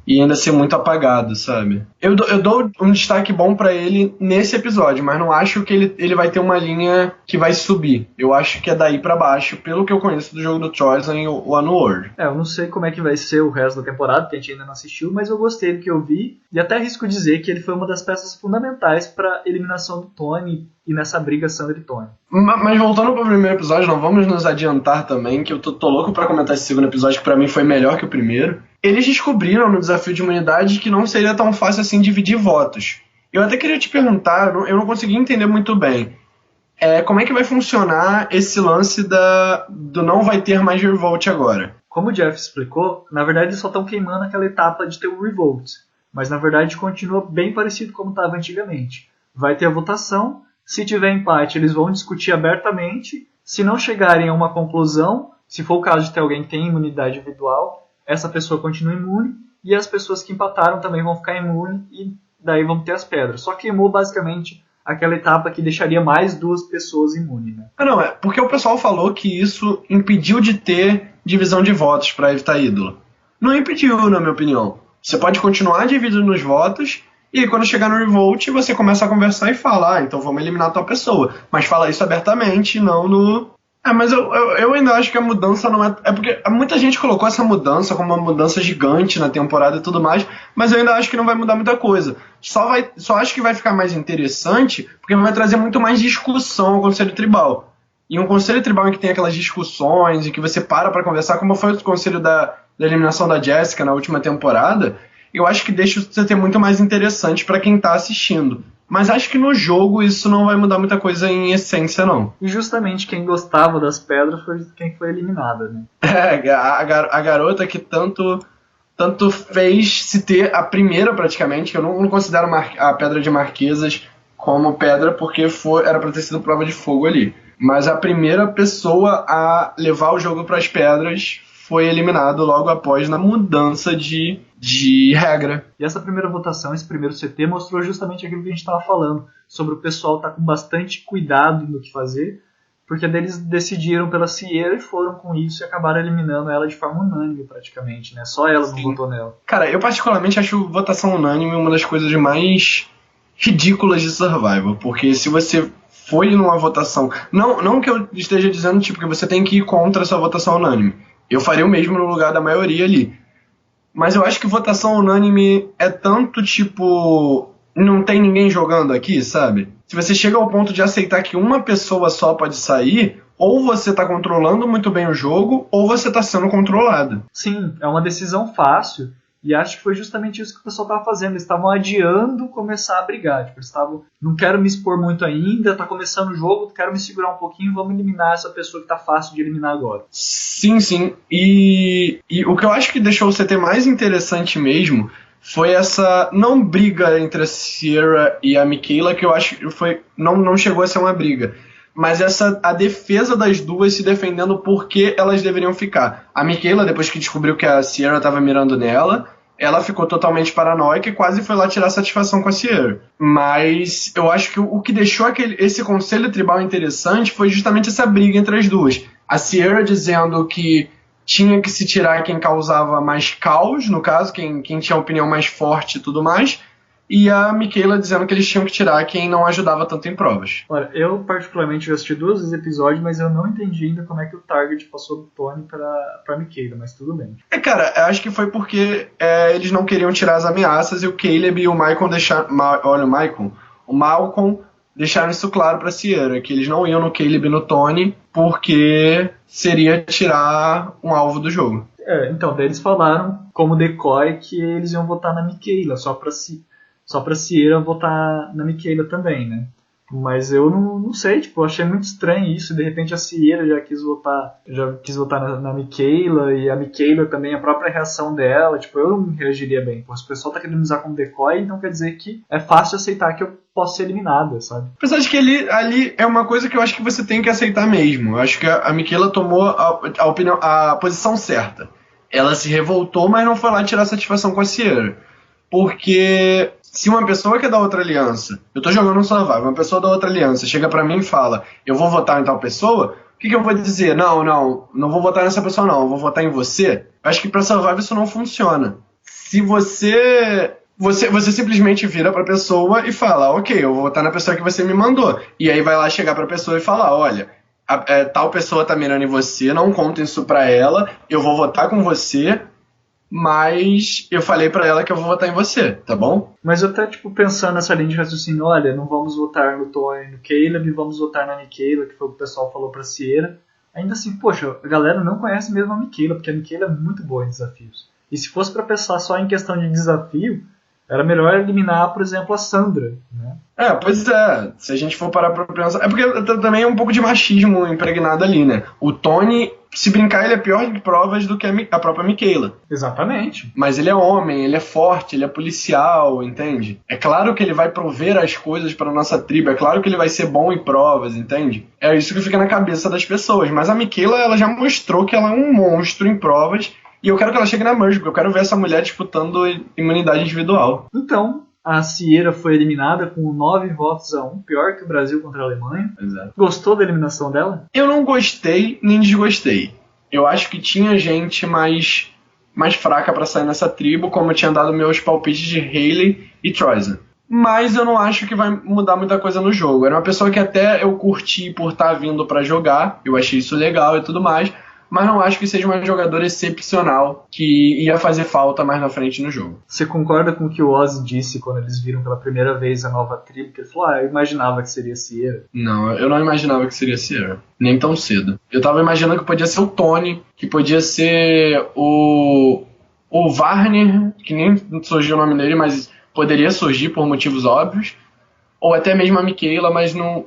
e ainda ser muito apagado, sabe? Eu dou um destaque bom pra ele nesse episódio, mas não acho que ele vai ter uma linha que vai subir. Eu acho que é daí pra baixo, pelo que eu conheço do jogo do Troyzan e o Unword. Eu não sei como é que vai ser o resto da temporada, porque a gente ainda não assistiu, mas eu gostei do que eu vi, e até arrisco dizer que ele foi uma das peças fundamentais pra eliminação do Tony e nessa briga Sandra e Tony. Mas voltando pro primeiro episódio, não vamos nos adiantar também, que eu tô louco pra comentar esse segundo episódio, que pra mim foi melhor que o primeiro. Eles descobriram no desafio de imunidade que não seria tão fácil assim dividir votos. Eu até queria te perguntar, eu não consegui entender muito bem, como é que vai funcionar esse lance do não vai ter mais revolt agora? Como o Jeff explicou, na verdade eles só estão queimando aquela etapa de ter o revolt, mas na verdade continua bem parecido como estava antigamente. Vai ter a votação, se tiver empate eles vão discutir abertamente, se não chegarem a uma conclusão, se for o caso de ter alguém que tem imunidade individual, essa pessoa continua imune, e as pessoas que empataram também vão ficar imunes, e daí vão ter as pedras. Só queimou basicamente aquela etapa que deixaria mais 2 pessoas imunes, né? Não, porque o pessoal falou que isso impediu de ter divisão de votos para evitar ídolo. Não impediu, na minha opinião. Você pode continuar dividindo os votos, e quando chegar no revolt, você começa a conversar e falar, então vamos eliminar a tua pessoa. Mas fala isso abertamente, não no... mas eu ainda acho que a mudança não é... É porque muita gente colocou essa mudança como uma mudança gigante na temporada e tudo mais, mas eu ainda acho que não vai mudar muita coisa. Só acho que vai ficar mais interessante porque vai trazer muito mais discussão ao Conselho Tribal. E um Conselho Tribal em que tem aquelas discussões e que você para conversar, como foi o Conselho da eliminação da Jessica na última temporada, eu acho que deixa você ter muito mais interessante para quem tá assistindo. Mas acho que no jogo isso não vai mudar muita coisa em essência, não. E justamente quem gostava das pedras foi quem foi eliminada, né? A garota que tanto fez se ter a primeira, praticamente, que eu não considero a Pedra de Marquesas como pedra, porque era pra ter sido prova de fogo ali. Mas a primeira pessoa a levar o jogo pras pedras foi eliminado logo após na mudança de regra. E essa primeira votação, esse primeiro CT, mostrou justamente aquilo que a gente estava falando, sobre o pessoal estar com bastante cuidado no que fazer, porque eles decidiram pela Sierra e foram com isso e acabaram eliminando ela de forma unânime praticamente, né? Só ela não votou nela. Cara, eu particularmente acho votação unânime uma das coisas mais ridículas de Survivor, porque se você foi numa votação, não que eu esteja dizendo tipo que você tem que ir contra essa votação unânime, eu faria o mesmo no lugar da maioria ali, mas eu acho que votação unânime é tanto tipo, não tem ninguém jogando aqui, sabe? Se você chega ao ponto de aceitar que uma pessoa só pode sair, ou você tá controlando muito bem o jogo, ou você tá sendo controlado. Sim, é uma decisão fácil, e acho que foi justamente isso que o pessoal estava fazendo. Eles estavam adiando começar a brigar. Tipo, eles estavam, não quero me expor muito ainda, tá começando o jogo, quero me segurar um pouquinho, vamos eliminar essa pessoa que tá fácil de eliminar agora. Sim. E o que eu acho que deixou o CT mais interessante mesmo foi essa não briga entre a Sierra e a Michaela, que eu acho que não chegou a ser uma briga, mas a defesa das duas se defendendo porque elas deveriam ficar. A Michaela, depois que descobriu que a Sierra estava mirando nela, ela ficou totalmente paranoica e quase foi lá tirar satisfação com a Sierra. Mas eu acho que o que deixou esse conselho tribal interessante foi justamente essa briga entre as duas. A Sierra dizendo que tinha que se tirar quem causava mais caos, no caso, quem tinha a opinião mais forte e tudo mais, e a Michaela dizendo que eles tinham que tirar quem não ajudava tanto em provas. Olha, eu particularmente já assisti 2 vezes episódios, mas eu não entendi ainda como é que o Target passou do Tony pra Michaela, mas tudo bem. Cara, eu acho que foi porque eles não queriam tirar as ameaças e o Caleb e o Malcolm deixaram isso claro pra Sierra, que eles não iam no Caleb e no Tony porque seria tirar um alvo do jogo. Então, daí eles falaram como decoy que eles iam votar na Michaela, só pra Sierra votar na Michaela também, né? Mas eu não sei, tipo, eu achei muito estranho isso, de repente a Sierra já quis votar na Michaela, e a Michaela também, a própria reação dela, tipo, eu não reagiria bem. Pô, se o pessoal tá querendo me usar como decoy, então quer dizer que é fácil aceitar que eu posso ser eliminada, sabe? Apesar de que ali é uma coisa que eu acho que você tem que aceitar mesmo. Eu acho que a Michaela tomou a posição certa. Ela se revoltou, mas não foi lá tirar satisfação com a Sierra. Porque se uma pessoa que é da outra aliança, eu tô jogando um Survivor, uma pessoa da outra aliança chega pra mim e fala, eu vou votar em tal pessoa, o que eu vou dizer? Não vou votar nessa pessoa não, eu vou votar em você. Eu acho que pra Survivor isso não funciona. Se você simplesmente vira pra pessoa e fala, ok, eu vou votar na pessoa que você me mandou. E aí vai lá chegar pra pessoa e falar, olha, tal pessoa tá mirando em você, não conta isso pra ela, eu vou votar com você, mas eu falei pra ela que eu vou votar em você, tá bom? Mas eu até, tipo, pensando nessa linha de raciocínio, olha, não vamos votar no Tony e no Caleb, vamos votar na Michaela, que foi o que o pessoal falou pra Sierra. Ainda assim, poxa, a galera não conhece mesmo a Michaela, porque a Michaela é muito boa em desafios. E se fosse pra pensar só em questão de desafio, era melhor eliminar, por exemplo, a Sandra, né? Pois é, se a gente for parar pra pensar... É porque também é um pouco de machismo impregnado ali, né? O Tony, se brincar, ele é pior em provas do que a própria Michaela. Exatamente. Mas ele é homem, ele é forte, ele é policial, entende? É claro que ele vai prover as coisas pra nossa tribo, é claro que ele vai ser bom em provas, entende? É isso que fica na cabeça das pessoas. Mas a Michaela, ela já mostrou que ela é um monstro em provas, e eu quero que ela chegue na Merge, porque eu quero ver essa mulher disputando imunidade individual. Então, a Sierra foi eliminada com 9 votos a 1, pior que o Brasil contra a Alemanha. Exato. Gostou da eliminação dela? Eu não gostei nem desgostei. Eu acho que tinha gente mais fraca pra sair nessa tribo, como eu tinha dado meus palpites de Hayley e Troyzen. Mas eu não acho que vai mudar muita coisa no jogo. Era uma pessoa que até eu curti por estar vindo pra jogar, eu achei isso legal e tudo mais, mas não acho que seja uma jogadora excepcional que ia fazer falta mais na frente no jogo. Você concorda com o que o Ozzy disse quando eles viram pela primeira vez a nova tribo? Que ele falou, eu imaginava que seria Sierra. Não, eu não imaginava que seria Sierra, nem tão cedo. Eu tava imaginando que podia ser o Tony, que podia ser o Varner, que nem surgiu o nome dele, mas poderia surgir por motivos óbvios, ou até mesmo a Michaela, mas não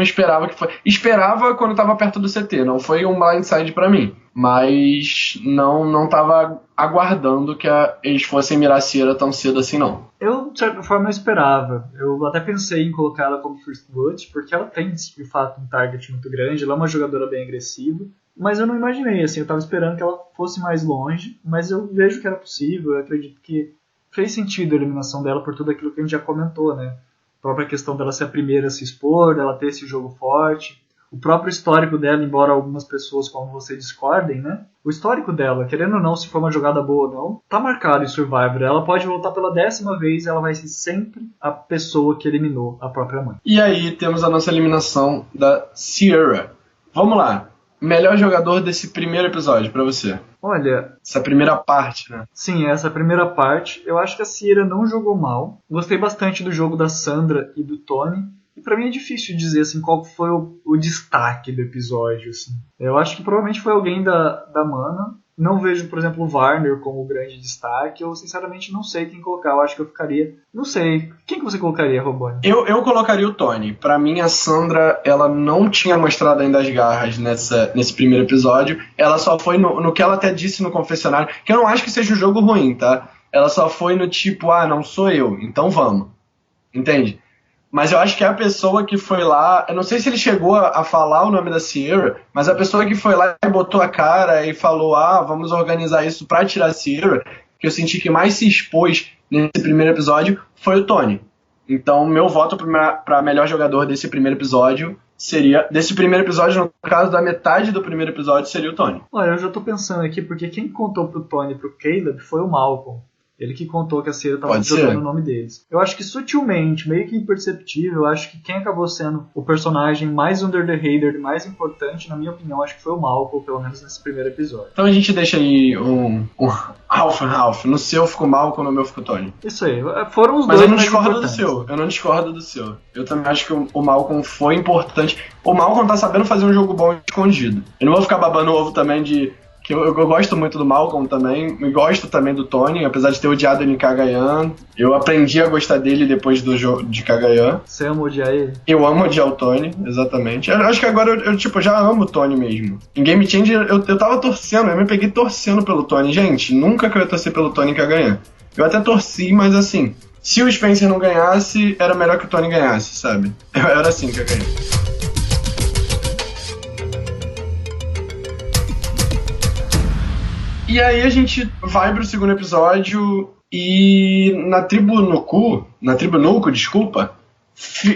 esperava que foi. Esperava quando estava perto do CT, não foi um blindside pra mim, mas não tava aguardando que eles fossem mirar a Sierra tão cedo assim, não. Eu, de certa forma, esperava. Eu até pensei em colocá-la como First Blood, porque ela tem, de fato, um target muito grande, ela é uma jogadora bem agressiva, Mas eu não imaginei, assim, eu tava esperando que ela fosse mais longe, mas eu vejo que era possível, eu acredito que fez sentido a eliminação dela por tudo aquilo que a gente já comentou, né? A própria questão dela ser a primeira a se expor, dela ter esse jogo forte, o próprio histórico dela, embora algumas pessoas como você discordem, né? O histórico dela, querendo ou não, se for uma jogada boa ou não, tá marcado em Survivor. Ela pode voltar pela 10ª vez, ela vai ser sempre a pessoa que eliminou a própria mãe. E aí temos a nossa eliminação da Ciara. Vamos lá. Melhor jogador desse primeiro episódio pra você. Olha, essa primeira parte, né? Sim, essa primeira parte. Eu acho que a Ciara não jogou mal. Gostei bastante do jogo da Sandra e do Tony. E pra mim é difícil dizer assim, qual foi o destaque do episódio. Assim. Eu acho que provavelmente foi alguém da Mana. Não vejo, por exemplo, o Warner como grande destaque. Eu, sinceramente, não sei quem colocar. Eu acho que eu ficaria... Não sei. Quem que você colocaria, Roboni? Eu colocaria o Tony. Pra mim, a Sandra, ela não tinha mostrado ainda as garras nesse primeiro episódio. Ela só foi no que ela até disse no confessionário, que eu não acho que seja um jogo ruim, tá? Ela só foi no tipo, não sou eu, então vamos. Entende? Mas eu acho que a pessoa que foi lá... Eu não sei se ele chegou a falar o nome da Ciara, mas a pessoa que foi lá e botou a cara e falou, vamos organizar isso pra tirar a Ciara, que eu senti que mais se expôs nesse primeiro episódio, foi o Tony. Então, meu voto pra melhor jogador desse primeiro episódio seria... Desse primeiro episódio, no caso da metade do primeiro episódio, seria o Tony. Olha, eu já tô pensando aqui, porque quem contou pro Tony e pro Caleb foi o Malcolm. Ele que contou que a Ciara estava jogando o nome deles. Eu acho que sutilmente, meio que imperceptível, eu acho que quem acabou sendo o personagem mais under the radar e mais importante, na minha opinião, acho que foi o Malcolm, pelo menos nesse primeiro episódio. Então a gente deixa aí um half and half. No seu ficou Malcolm, no meu ficou Tony. Isso aí. Foram os Mas dois eu não mais discordo importantes. do seu. Eu não discordo do seu. Eu também acho que o Malcolm foi importante. O Malcolm tá sabendo fazer um jogo bom escondido. Eu não vou ficar babando o ovo também de... que eu gosto muito do Malcolm também, e gosto também do Tony, apesar de ter odiado ele em Cagayan. Eu aprendi a gostar dele depois do jogo de Cagayan. Você ama odiar ele? Eu amo odiar o Tony, exatamente. Eu acho que agora eu já amo o Tony mesmo. Em Game Changer eu tava torcendo, eu me peguei torcendo pelo Tony. Gente, nunca que eu ia torcer pelo Tony em Cagayan. Eu até torci, mas assim, se o Spencer não ganhasse, era melhor que o Tony ganhasse, sabe? Era assim que eu ganhei. E aí a gente vai pro segundo episódio e na tribo Nuku, desculpa,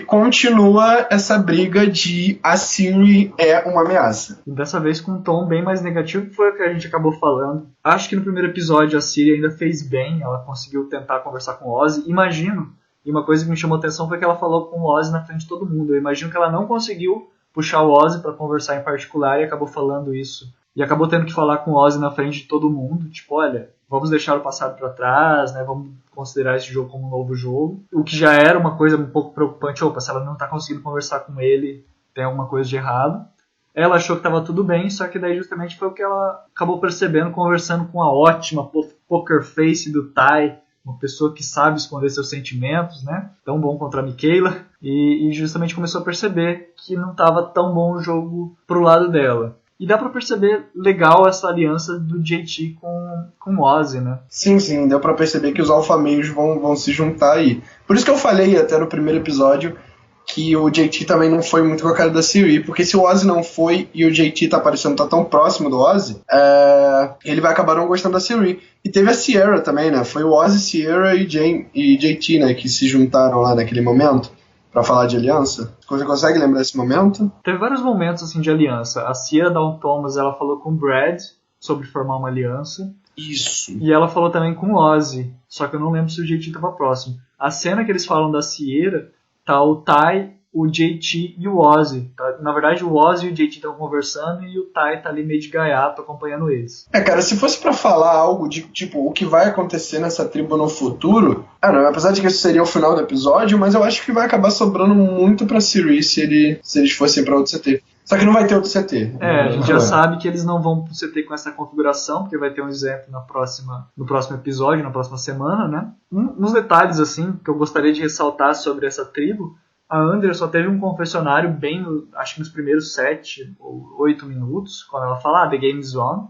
continua essa briga de a Siri é uma ameaça. E dessa vez com um tom bem mais negativo, que foi o que a gente acabou falando. Acho que no primeiro episódio a Siri ainda fez bem, ela conseguiu tentar conversar com o Ozzy. Imagino, e uma coisa que me chamou a atenção foi que ela falou com o Ozzy na frente de todo mundo. Eu imagino que ela não conseguiu puxar o Ozzy para conversar em particular e acabou falando isso. E acabou tendo que falar com o Ozzy na frente de todo mundo, tipo, olha, vamos deixar o passado para trás, né? Vamos considerar esse jogo como um novo jogo. O que já era uma coisa um pouco preocupante, opa, se ela não tá conseguindo conversar com ele, tem alguma coisa de errado. Ela achou que estava tudo bem, só que daí justamente foi o que ela acabou percebendo conversando com a ótima poker face do Ty, uma pessoa que sabe esconder seus sentimentos, né? Tão bom contra a Michaela. E justamente começou a perceber que não estava tão bom o jogo pro lado dela. E dá pra perceber legal essa aliança do JT com o Ozzy, né? Sim, deu pra perceber que os alfameios vão se juntar aí. Por isso que eu falei até no primeiro episódio que o JT também não foi muito com a cara da Siri, porque se o Ozzy não foi e o JT tá tão próximo do Ozzy, ele vai acabar não gostando da Siri. E teve a Ciara também, né? Foi o Ozzy, Ciara e JT, né? Que se juntaram lá naquele momento pra falar de aliança. Você consegue lembrar desse momento? Teve vários momentos assim de aliança. A Ciara Dawn Thomas, ela falou com o Brad sobre formar uma aliança. Isso. E ela falou também com o Ozzy, só que eu não lembro se o JT estava próximo. A cena que eles falam da Ciara, tá o Ty, o JT e o Ozzy. Tá? Na verdade, o Ozzy e o JT estão conversando e o Ty tá ali meio de gaiato acompanhando eles. Cara, se fosse pra falar algo de, tipo, o que vai acontecer nessa tribo no futuro, não, apesar de que isso seria o final do episódio, mas eu acho que vai acabar sobrando muito pra Siri se eles fossem pra outro CT. Só que não vai ter outro CT. A gente já sabe que eles não vão pro CT com essa configuração, porque vai ter um exemplo no próximo episódio, na próxima semana, né? Uns detalhes, assim, que eu gostaria de ressaltar sobre essa tribo. A Under só teve um confessionário bem, acho que nos primeiros 7 ou 8 minutos, quando ela fala, the game is on.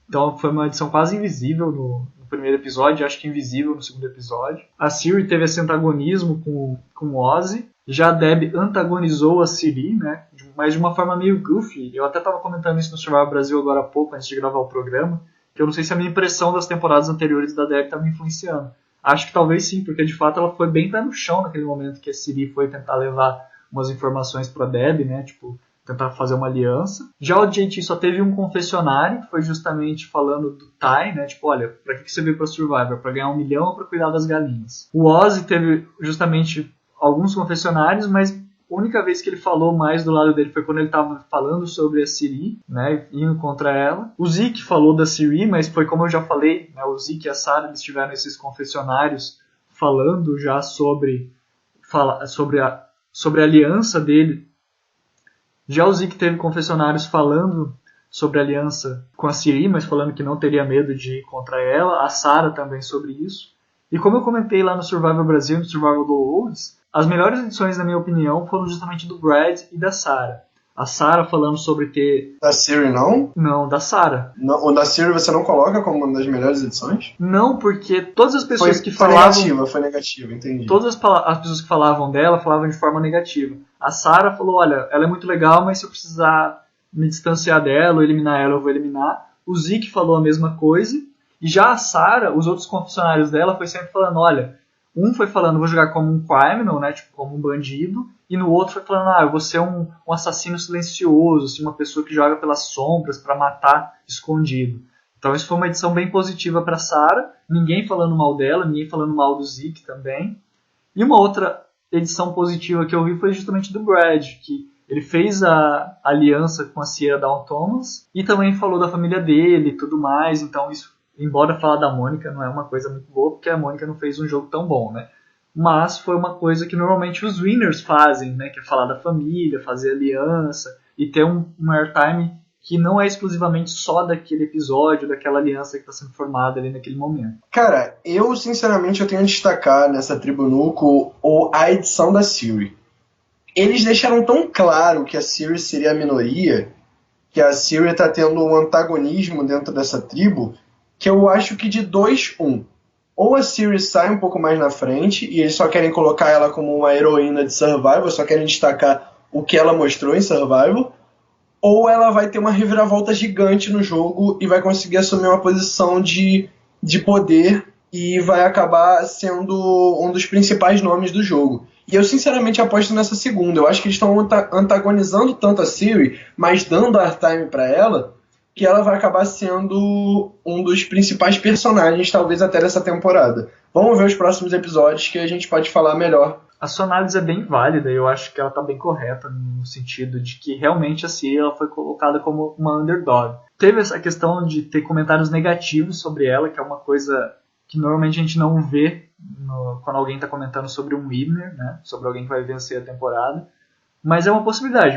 Então foi uma edição quase invisível no primeiro episódio, acho que invisível no segundo episódio. A Siri teve esse antagonismo com o Ozzy, Já a Deb antagonizou a Ciri, né? Mas de uma forma meio goofy. Eu até estava comentando isso no Survival Brasil agora há pouco, antes de gravar o programa, que eu não sei se a minha impressão das temporadas anteriores da Deb está me influenciando. Acho que talvez sim, porque de fato ela foi bem pé no chão naquele momento que a Ciri foi tentar levar umas informações para Deb, né? Tipo, tentar fazer uma aliança. Já o JT só teve um confessionário, que foi justamente falando do Ty, né? Tipo, olha, pra que você veio pra Survivor? Pra ganhar 1 milhão ou pra cuidar das galinhas? O Ozzy teve justamente alguns confessionários, mas a única vez que ele falou mais do lado dele foi quando ele estava falando sobre a Ciri, né, indo contra ela. O Zeke falou da Ciri, mas foi como eu já falei, né, o Zeke e a Sarah eles tiveram esses confessionários falando já sobre a aliança dele. Já o Zeke teve confessionários falando sobre a aliança com a Ciri, mas falando que não teria medo de ir contra ela. A Sarah também sobre isso. E como eu comentei lá no Survival Brasil e no Survival do Olds, as melhores edições, na minha opinião, foram justamente do Brad e da Sarah. A Sarah falando sobre ter... Da Ciri não? Não, da Sarah. Não, o da Ciri você não coloca como uma das melhores edições? Não, porque todas as pessoas que falavam... Foi negativa, entendi. Todas as pessoas que falavam dela falavam de forma negativa. A Sarah falou, olha, ela é muito legal, mas se eu precisar me distanciar dela ou eliminar ela, eu vou eliminar. O Zeke falou a mesma coisa. E já a Sarah, os outros confessionários dela, foi sempre falando, olha, um foi falando, vou jogar como um criminal, né, tipo, como um bandido, e no outro foi falando, eu vou ser um assassino silencioso, assim, uma pessoa que joga pelas sombras para matar escondido. Então isso foi uma edição bem positiva para Sarah, ninguém falando mal dela, ninguém falando mal do Zeke também. E uma outra edição positiva que eu vi foi justamente do Brad, que ele fez a aliança com a Sierra Dawn Thomas, e também falou da família dele e tudo mais, então isso... Embora falar da Mônica não é uma coisa muito boa, porque a Mônica não fez um jogo tão bom, né? Mas foi uma coisa que normalmente os winners fazem, né? Que é falar da família, fazer aliança e ter um airtime que não é exclusivamente só daquele episódio, daquela aliança que está sendo formada ali naquele momento. Cara, eu sinceramente eu tenho a destacar nessa Tribo Nuco a edição da Ciri. Eles deixaram tão claro que a Ciri seria a minoria, que a Ciri está tendo um antagonismo dentro dessa tribo, que eu acho que de 2-1. Ou a Ciri sai um pouco mais na frente e eles só querem colocar ela como uma heroína de Survivor, só querem destacar o que ela mostrou em Survivor, ou ela vai ter uma reviravolta gigante no jogo e vai conseguir assumir uma posição de poder e vai acabar sendo um dos principais nomes do jogo. E eu sinceramente aposto nessa segunda. Eu acho que eles estão antagonizando tanto a Ciri, mas dando airtime para ela, que ela vai acabar sendo um dos principais personagens, talvez até dessa temporada. Vamos ver os próximos episódios que a gente pode falar melhor. A sua análise é bem válida, eu acho que ela está bem correta, no sentido de que realmente a Ciri ela foi colocada como uma underdog. Teve essa questão de ter comentários negativos sobre ela, que é uma coisa que normalmente a gente não vê quando alguém está comentando sobre um winner, né? Sobre alguém que vai vencer a temporada. Mas é uma possibilidade,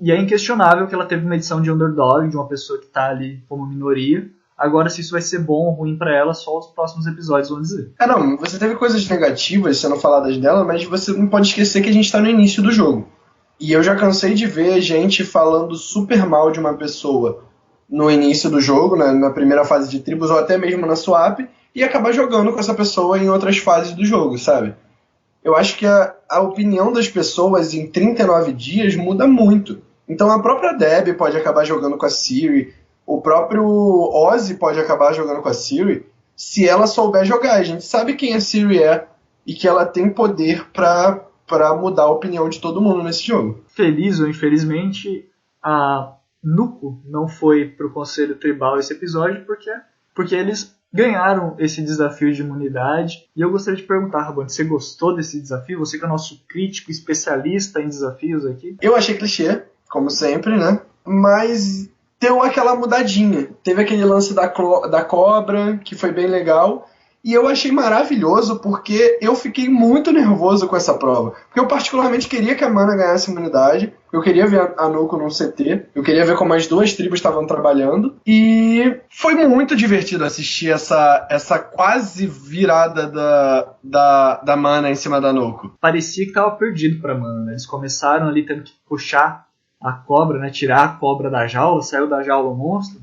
e é inquestionável que ela teve uma edição de underdog, de uma pessoa que está ali como minoria. Agora, se isso vai ser bom ou ruim para ela, só os próximos episódios vão dizer. Não, você teve coisas negativas sendo faladas dela, mas você não pode esquecer que a gente está no início do jogo. E eu já cansei de ver gente falando super mal de uma pessoa no início do jogo, né, na primeira fase de tribos, ou até mesmo na swap, e acabar jogando com essa pessoa em outras fases do jogo, sabe? Eu acho que a opinião das pessoas em 39 dias muda muito. Então a própria Deb pode acabar jogando com a Ciri, o próprio Ozzy pode acabar jogando com a Ciri, se ela souber jogar. A gente sabe quem a Ciri é e que ela tem poder para mudar a opinião de todo mundo nesse jogo. Feliz ou infelizmente, a Nuco não foi para o Conselho Tribal esse episódio porque eles ganharam esse desafio de imunidade. E eu gostaria de perguntar, Rabone, você gostou desse desafio? Você que é nosso crítico especialista em desafios aqui. Eu achei clichê, como sempre, né? Mas deu aquela mudadinha. Teve aquele lance da cobra, que foi bem legal. E eu achei maravilhoso porque eu fiquei muito nervoso com essa prova. Porque eu particularmente queria que a Mana ganhasse imunidade. Eu queria ver a Nuco num CT. Eu queria ver como as duas tribos estavam trabalhando. E foi muito divertido assistir essa quase virada da Mana em cima da Nuco. Parecia que estava perdido pra Mana, né? Eles começaram ali tendo que puxar a cobra, né? Tirar a cobra da jaula. Saiu da jaula o monstro.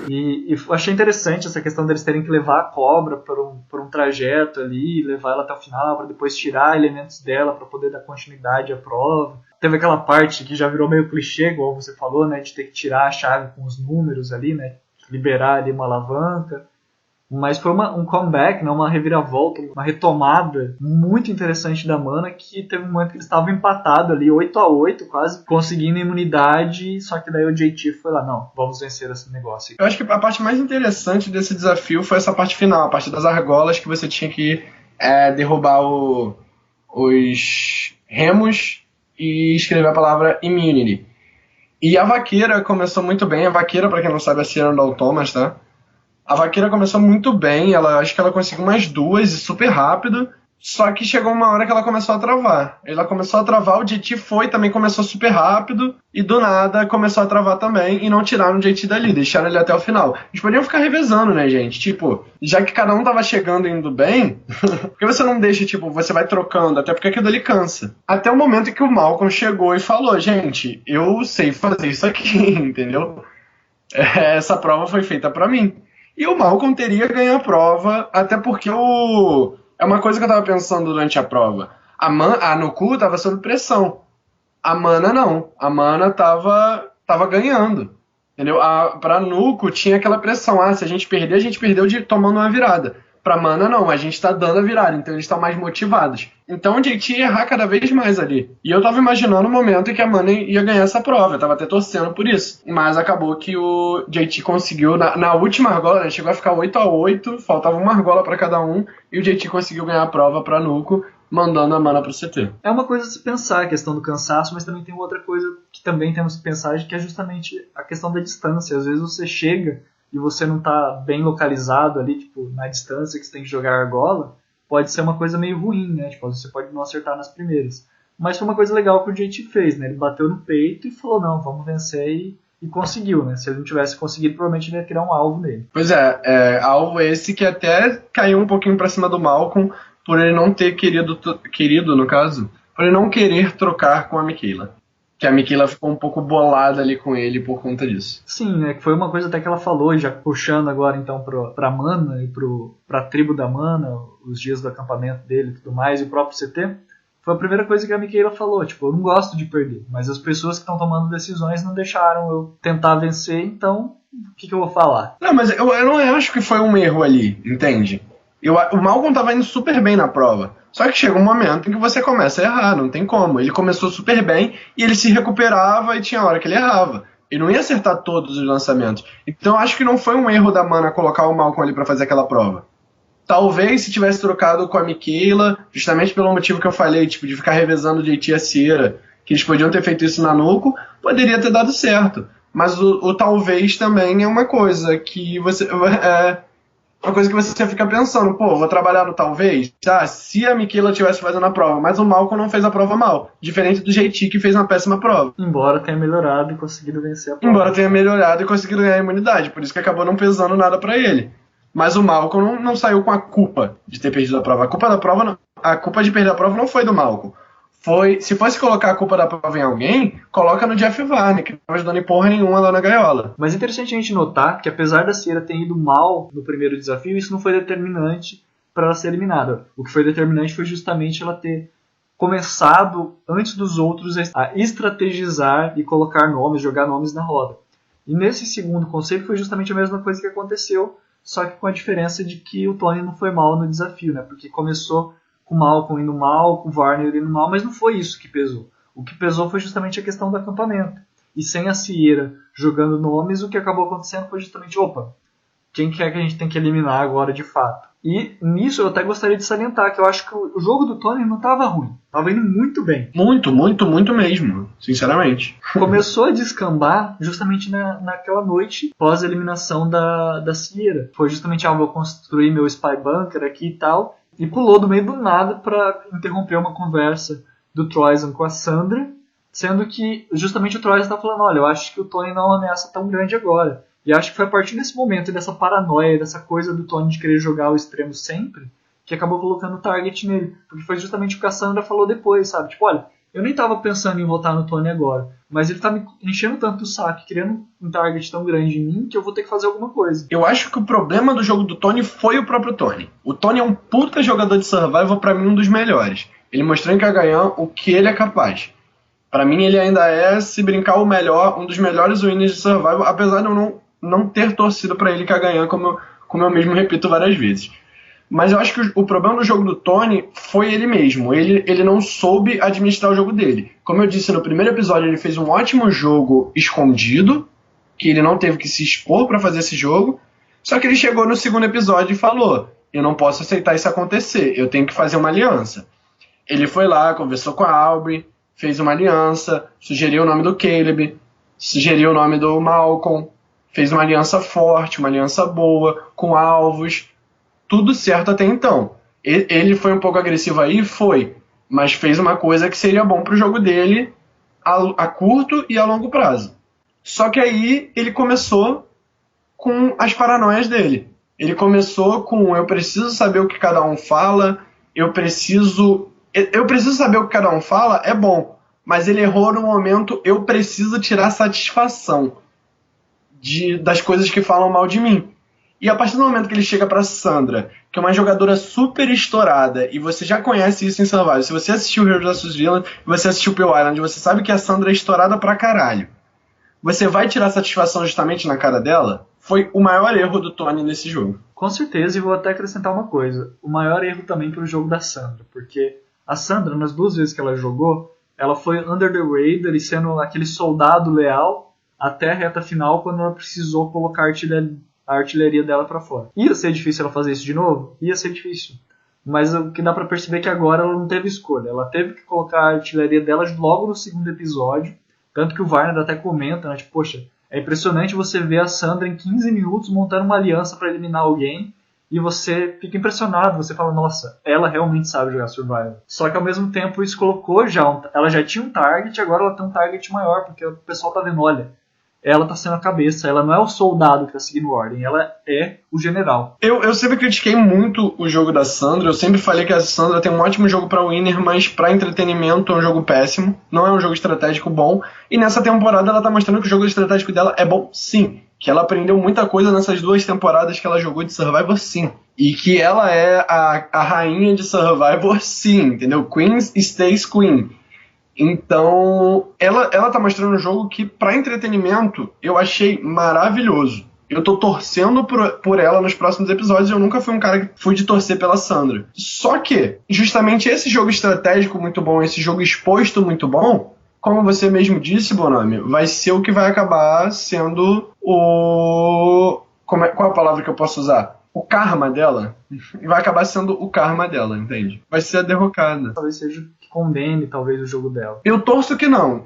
E eu achei interessante essa questão deles terem que levar a cobra por um trajeto ali, levar ela até o final, para depois tirar elementos dela para poder dar continuidade à prova. Teve aquela parte que já virou meio clichê, igual você falou, né, de ter que tirar a chave com os números ali, né, liberar ali uma alavanca. Mas foi um comeback, né, uma reviravolta, uma retomada muito interessante da Mana, que teve um momento que eles estavam empatados ali, 8-8, quase conseguindo imunidade, só que daí o JT foi lá, não, vamos vencer esse negócio. Eu acho que a parte mais interessante desse desafio foi essa parte final, a parte das argolas, que você tinha que derrubar os remos e escrever a palavra Immunity. E a vaqueira começou muito bem. A vaqueira, pra quem não sabe, é a Cyrano Thomas, tá? A vaqueira começou muito bem, acho que ela conseguiu mais 2 e super rápido, só que chegou uma hora que ela começou a travar. Ela começou a travar, o JT também começou super rápido, e do nada começou a travar também, e não tiraram o JT dali, deixaram ele até o final. Eles podiam ficar revezando, né, gente? Tipo, já que cada um tava chegando e indo bem, por que você não deixa, tipo, você vai trocando, até porque aquilo ali cansa. Até o momento em que o Malcolm chegou e falou, gente, eu sei fazer isso aqui, entendeu? Essa prova foi feita pra mim. E o Malcolm teria ganho a prova, até porque é uma coisa que eu tava pensando durante a prova. A Nuku tava sob pressão. A Mana não. A Mana tava ganhando. Entendeu? Pra Nuku tinha aquela pressão. Se a gente perdeu tomando uma virada. Pra Mana não, a gente tá dando a virada, então eles estão mais motivados. Então o JT ia errar cada vez mais ali. E eu tava imaginando o momento em que a Mana ia ganhar essa prova, eu tava até torcendo por isso. Mas acabou que o JT conseguiu, na última argola, né, chegou a ficar 8-8, faltava uma argola pra cada um, e o JT conseguiu ganhar a prova pra Nuku, mandando a Mana pro CT. É uma coisa a se pensar, a questão do cansaço, mas também tem outra coisa que também temos que pensar, que é justamente a questão da distância. Às vezes você chega e você não está bem localizado ali, tipo, na distância que você tem que jogar a argola, pode ser uma coisa meio ruim, né? Tipo, você pode não acertar nas primeiras. Mas foi uma coisa legal que o JT fez, né? Ele bateu no peito e falou, não, vamos vencer, e conseguiu, né? Se ele não tivesse conseguido, provavelmente ele ia criar um alvo nele. Pois alvo esse que até caiu um pouquinho pra cima do Malcolm, por ele não ter querido, no caso, por ele não querer trocar com a Michaela. Que a Michaela ficou um pouco bolada ali com ele por conta disso. Sim, né? Que foi uma coisa até que ela falou, já puxando agora então pra Mana e pra tribo da Mana, os dias do acampamento dele e tudo mais, e o próprio CT. Foi a primeira coisa que a Michaela falou, tipo, eu não gosto de perder, mas as pessoas que estão tomando decisões não deixaram eu tentar vencer, então o que eu vou falar? Não, mas eu não acho que foi um erro ali, entende? O Malcolm tava indo super bem na prova. Só que chega um momento em que você começa a errar, não tem como. Ele começou super bem e ele se recuperava e tinha hora que ele errava. Ele não ia acertar todos os lançamentos. Então eu acho que não foi um erro da Mana colocar o Malcolm ali pra fazer aquela prova. Talvez se tivesse trocado com a Michaela, justamente pelo motivo que eu falei, tipo, de ficar revezando o JT e a Sierra, que eles podiam ter feito isso na Nuku, poderia ter dado certo. Mas o talvez também é uma coisa que você... uma coisa que você fica pensando, vou trabalhar no talvez, se a Michaela estivesse fazendo a prova, mas o Malcolm não fez a prova mal, diferente do JT que fez uma péssima prova. Embora tenha melhorado e conseguido vencer a prova. Embora tenha melhorado e conseguido ganhar a imunidade, por isso que acabou não pesando nada pra ele. Mas o Malcolm não saiu com a culpa de ter perdido a prova. A culpa de perder a prova não foi do Malcolm. Se fosse colocar a culpa da prova em alguém, coloca no Jeff Varney, que não estava ajudando em porra nenhuma lá na gaiola. Mas é interessante a gente notar que apesar da Sierra ter ido mal no primeiro desafio, isso não foi determinante para ela ser eliminada. O que foi determinante foi justamente ela ter começado, antes dos outros, a estrategizar e colocar nomes, jogar nomes na roda. E nesse segundo conceito foi justamente a mesma coisa que aconteceu, só que com a diferença de que o Tony não foi mal no desafio, né? Porque começou com o Malcolm indo mal, com o Varner indo mal, mas não foi isso que pesou. O que pesou foi justamente a questão do acampamento. E sem a Sierra jogando nomes, o que acabou acontecendo foi justamente, quem que é que a gente tem que eliminar agora de fato? E nisso eu até gostaria de salientar que eu acho que o jogo do Tony não estava ruim. Estava indo muito bem. Muito, muito, muito mesmo, sinceramente. Começou a descambar justamente naquela noite pós-eliminação da Sierra. Foi justamente, vou construir meu Spy Bunker aqui e tal. E pulou do meio do nada para interromper uma conversa do Troyzan com a Sandra, sendo que justamente o Troyzan está falando, olha, eu acho que o Tony não é uma ameaça tão grande agora. E acho que foi a partir desse momento, dessa paranoia, dessa coisa do Tony de querer jogar o extremo sempre, que acabou colocando o target nele. Porque foi justamente o que a Sandra falou depois, sabe? Tipo, olha, eu nem tava pensando em votar no Tony agora, mas ele tá me enchendo tanto o saco, criando um target tão grande em mim, que eu vou ter que fazer alguma coisa. Eu acho que o problema do jogo do Tony foi o próprio Tony. O Tony é um puta jogador de survival, pra mim um dos melhores. Ele mostrou em Kagayan o que ele é capaz. Pra mim ele ainda é, se brincar, um dos melhores winners de survival, apesar de eu não ter torcido pra ele Kagayan, como eu mesmo repito várias vezes. Mas eu acho que o problema do jogo do Tony foi ele mesmo. Ele não soube administrar o jogo dele. Como eu disse no primeiro episódio, ele fez um ótimo jogo escondido, que ele não teve que se expor para fazer esse jogo. Só que ele chegou no segundo episódio e falou: eu não posso aceitar isso acontecer, eu tenho que fazer uma aliança. Ele foi lá, conversou com a Aubrey, fez uma aliança, sugeriu o nome do Caleb, sugeriu o nome do Malcolm, fez uma aliança forte, uma aliança boa, com alvos. Tudo certo até então. Ele foi um pouco agressivo aí? Foi. Mas fez uma coisa que seria bom pro jogo dele a curto e a longo prazo. Só que aí ele começou com as paranoias dele. Ele começou com: eu preciso saber o que cada um fala, eu preciso saber o que cada um fala, é bom. Mas ele errou no momento: eu preciso tirar satisfação das coisas que falam mal de mim. E a partir do momento que ele chega pra Sandra, que é uma jogadora super estourada, e você já conhece isso em Survival, se você assistiu Heroes vs Villains, você assistiu Pale Island, você sabe que a Sandra é estourada pra caralho. Você vai tirar satisfação justamente na cara dela? Foi o maior erro do Tony nesse jogo. Com certeza, e vou até acrescentar uma coisa. O maior erro também pro jogo da Sandra, porque a Sandra, nas 2 vezes que ela jogou, ela foi under the radar e sendo aquele soldado leal até a reta final, quando ela precisou colocar a artilharia dela pra fora. Ia ser difícil ela fazer isso de novo? Ia ser difícil. Mas o que dá pra perceber é que agora ela não teve escolha. Ela teve que colocar a artilharia dela logo no segundo episódio. Tanto que o Varner até comenta, né? Tipo, poxa, é impressionante você ver a Sandra em 15 minutos montando uma aliança pra eliminar alguém. E você fica impressionado. Você fala: nossa, ela realmente sabe jogar Survival. Só que ao mesmo tempo isso colocou ela já tinha um target, agora ela tem um target maior. Porque o pessoal tá vendo: olha, ela tá sendo a cabeça, ela não é o soldado que tá seguindo ordem, ela é o general. Eu sempre critiquei muito o jogo da Sandra, eu sempre falei que a Sandra tem um ótimo jogo pra winner, mas pra entretenimento é um jogo péssimo, não é um jogo estratégico bom, e nessa temporada ela tá mostrando que o jogo estratégico dela é bom sim, que ela aprendeu muita coisa nessas 2 temporadas que ela jogou de Survivor sim, e que ela é a rainha de Survivor sim, entendeu? Queen stays Queen. Então, ela tá mostrando um jogo que, pra entretenimento, eu achei maravilhoso. Eu tô torcendo por ela nos próximos episódios. Eu nunca fui um cara que fui de torcer pela Sandra. Só que, justamente esse jogo estratégico muito bom, esse jogo exposto muito bom, como você mesmo disse, Bonami, vai ser o que vai acabar sendo o... Qual é a palavra que eu posso usar? O karma dela. Vai acabar sendo o karma dela, entende? Vai ser a derrocada. Talvez seja que condene, talvez, o jogo dela. Eu torço que não.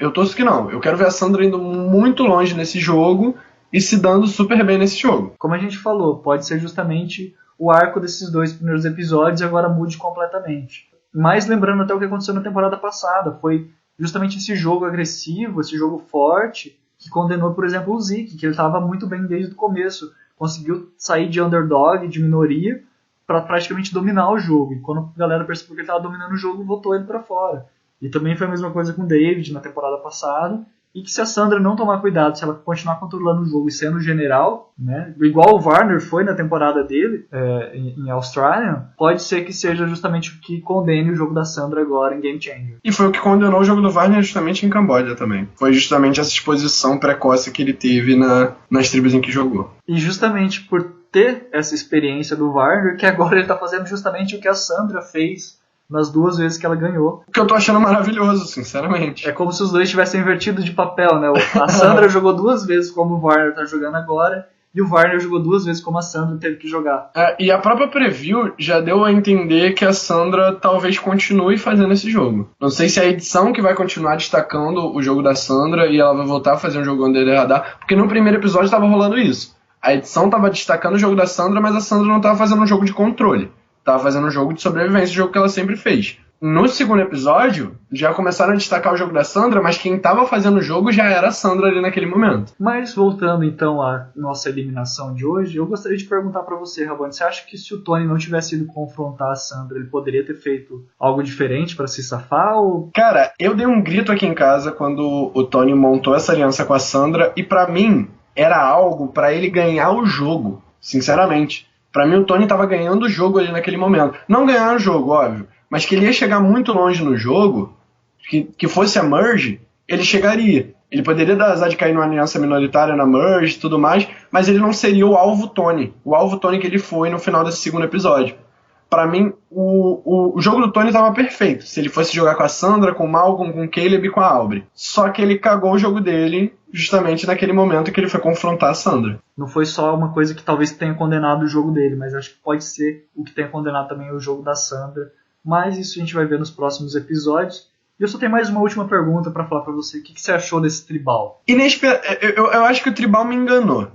Eu quero ver a Sandra indo muito longe nesse jogo e se dando super bem nesse jogo. Como a gente falou, pode ser justamente o arco desses 2 primeiros episódios e agora mude completamente. Mas lembrando até o que aconteceu na temporada passada, foi justamente esse jogo agressivo, esse jogo forte, que condenou, por exemplo, o Zeke, que ele estava muito bem desde o começo. Conseguiu sair de underdog, de minoria, para praticamente dominar o jogo. E quando a galera percebeu que ele estava dominando o jogo, botou ele para fora. E também foi a mesma coisa com o David na temporada passada. E que se a Sandra não tomar cuidado, se ela continuar controlando o jogo e sendo general, né, igual o Varner foi na temporada dele, em Australian, pode ser que seja justamente o que condene o jogo da Sandra agora em Game Changer. E foi o que condenou o jogo do Varner justamente em Camboja também. Foi justamente essa exposição precoce que ele teve nas tribos em que jogou. E justamente por ter essa experiência do Varner, que agora ele está fazendo justamente o que a Sandra fez nas 2 vezes que ela ganhou. O que eu tô achando maravilhoso, sinceramente. É como se os dois tivessem invertido de papel, né? A Sandra jogou 2 vezes como o Varner tá jogando agora, e o Varner jogou 2 vezes como a Sandra teve que jogar. E a própria preview já deu a entender que a Sandra talvez continue fazendo esse jogo. Não sei se é a edição que vai continuar destacando o jogo da Sandra e ela vai voltar a fazer um jogo under the radar, porque no primeiro episódio estava rolando isso. A edição estava destacando o jogo da Sandra, mas a Sandra não estava fazendo um jogo de controle. Tava fazendo um jogo de sobrevivência, o jogo que ela sempre fez. no segundo episódio, já começaram a destacar o jogo da Sandra, mas quem estava fazendo o jogo já era a Sandra ali naquele momento. Mas voltando então à nossa eliminação de hoje, eu gostaria de perguntar para você, Rabone, você acha que se o Tony não tivesse ido confrontar a Sandra, ele poderia ter feito algo diferente para se safar? Ou... Cara, eu dei um grito aqui em casa quando o Tony montou essa aliança com a Sandra, e pra mim era algo pra ele ganhar o jogo, sinceramente. Pra mim o Tony tava ganhando o jogo ali naquele momento. Não ganhar o jogo, óbvio, mas que ele ia chegar muito longe no jogo, que fosse a Merge, ele chegaria. Ele poderia dar azar de cair numa aliança minoritária na Merge e tudo mais, mas ele não seria o alvo Tony que ele foi no final desse segundo episódio. Pra mim, o jogo do Tony tava perfeito. Se ele fosse jogar com a Sandra, com o Malcolm, com o Caleb e com a Aubrey. Só que ele cagou o jogo dele justamente naquele momento que ele foi confrontar a Sandra. Não foi só uma coisa que talvez tenha condenado o jogo dele, mas acho que pode ser o que tenha condenado também o jogo da Sandra. Mas isso a gente vai ver nos próximos episódios. E eu só tenho mais uma última pergunta pra falar pra você. O que você achou desse tribal? Eu acho que o tribal me enganou.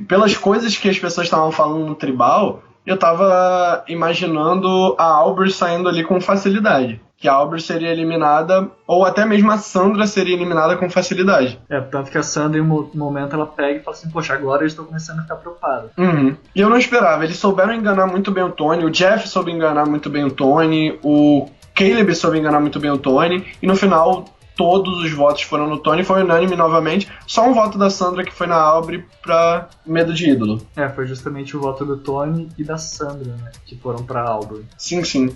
Pelas coisas que as pessoas estavam falando no tribal, eu tava imaginando a Aubrey saindo ali com facilidade. Que a Aubrey seria eliminada, ou até mesmo a Sandra seria eliminada com facilidade. Tanto que a Sandra em um momento ela pega e fala assim, poxa, agora eu estou começando a ficar preocupado. Uhum. E eu não esperava, eles souberam enganar muito bem o Tony, o Jeff soube enganar muito bem o Tony, o Caleb soube enganar muito bem o Tony, e no final todos os votos foram no Tony, foi unânime novamente, só um voto da Sandra que foi na Aubrey pra medo de ídolo. Foi justamente o voto do Tony e da Sandra, né, que foram pra Aubrey. Sim.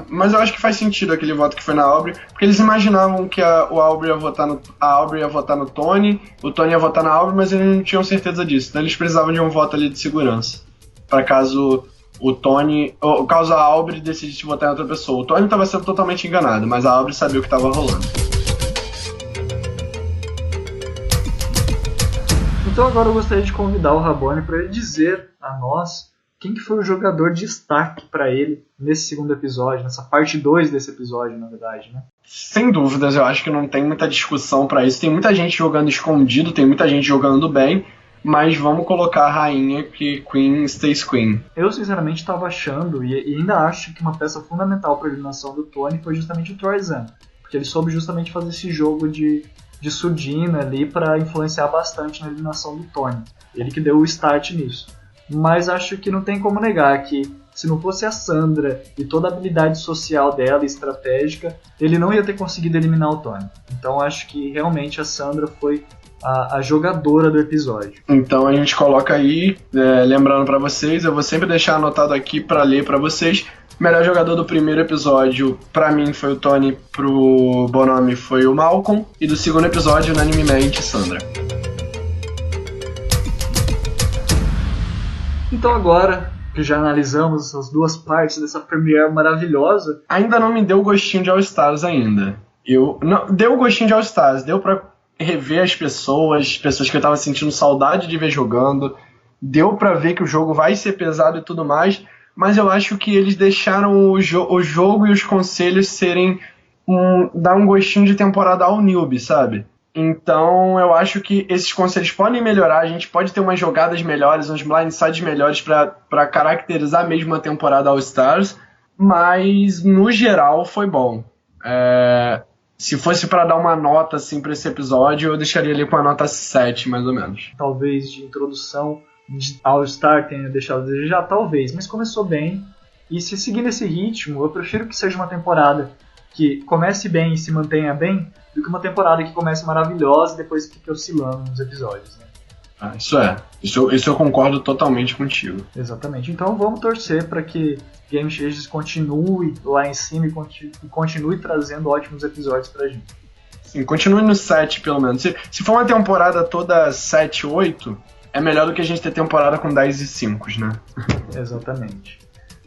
Mas eu acho que faz sentido aquele voto que foi na Aubrey, porque eles imaginavam que a Aubrey ia votar no Tony, o Tony ia votar na Aubrey, mas eles não tinham certeza disso, então eles precisavam de um voto ali de segurança, para caso o Tony, ou caso a Aubrey decidisse votar em outra pessoa. O Tony estava sendo totalmente enganado, mas a Aubrey sabia o que estava rolando. Então agora eu gostaria de convidar o Rabone para ele dizer a nós quem que foi o jogador de destaque para ele nesse segundo episódio, nessa parte 2 desse episódio, na verdade, né? Sem dúvidas, eu acho que não tem muita discussão para isso. Tem muita gente jogando escondido, tem muita gente jogando bem, mas vamos colocar a rainha que Queen stays Queen. Eu sinceramente estava achando, e ainda acho que uma peça fundamental para a eliminação do Tony foi justamente o Troyzan, porque ele soube justamente fazer esse jogo de surdina ali para influenciar bastante na eliminação do Tony. Ele que deu o start nisso. Mas acho que não tem como negar que se não fosse a Sandra e toda a habilidade social dela e estratégica, ele não ia ter conseguido eliminar o Tony. Então acho que realmente a Sandra foi a jogadora do episódio. Então a gente coloca aí, lembrando para vocês, eu vou sempre deixar anotado aqui para ler para vocês. Melhor jogador do primeiro episódio, pra mim, foi o Tony, pro Bonomi foi o Malcolm, e do segundo episódio, unanimemente, Sandra. Então agora que já analisamos as duas partes dessa premiere maravilhosa... Ainda não me deu gostinho de All Stars ainda. Deu gostinho de All Stars, deu pra rever as pessoas que eu tava sentindo saudade de ver jogando, deu pra ver que o jogo vai ser pesado e tudo mais... Mas eu acho que eles deixaram o jogo e os conselhos serem dar um gostinho de temporada ao newbie, sabe? Então eu acho que esses conselhos podem melhorar, a gente pode ter umas jogadas melhores, uns blindsides melhores para caracterizar mesmo a temporada All Stars, mas no geral foi bom. Se fosse para dar uma nota assim, para esse episódio, eu deixaria ele com a nota 7, mais ou menos. Talvez de introdução de All-Star tenha deixado a desejar, talvez, mas começou bem. E se seguir nesse ritmo, eu prefiro que seja uma temporada que comece bem e se mantenha bem, do que uma temporada que comece maravilhosa e depois fique oscilando nos episódios, né? Isso eu concordo totalmente contigo. Exatamente. Então vamos torcer para que Game Changers continue lá em cima e continue trazendo ótimos episódios pra gente. Sim, continue no 7 pelo menos. Se for uma temporada toda 7, 8... é melhor do que a gente ter temporada com 10 e 5, né? Exatamente.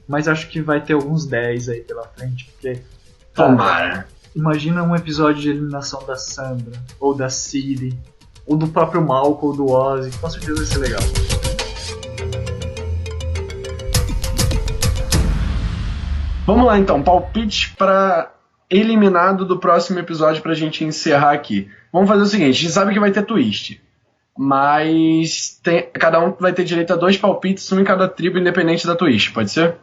Mas acho que vai ter alguns 10 aí pela frente, porque... Tomara. Imagina um episódio de eliminação da Sandra, ou da Ciri, ou do próprio Malcolm, ou do Ozzy, com certeza vai ser legal. Vamos lá então, palpite para eliminado do próximo episódio pra gente encerrar aqui. Vamos fazer o seguinte, a gente sabe que vai ter twist. Mas cada um vai ter direito a 2 palpites, um em cada tribo, independente da twist, pode ser?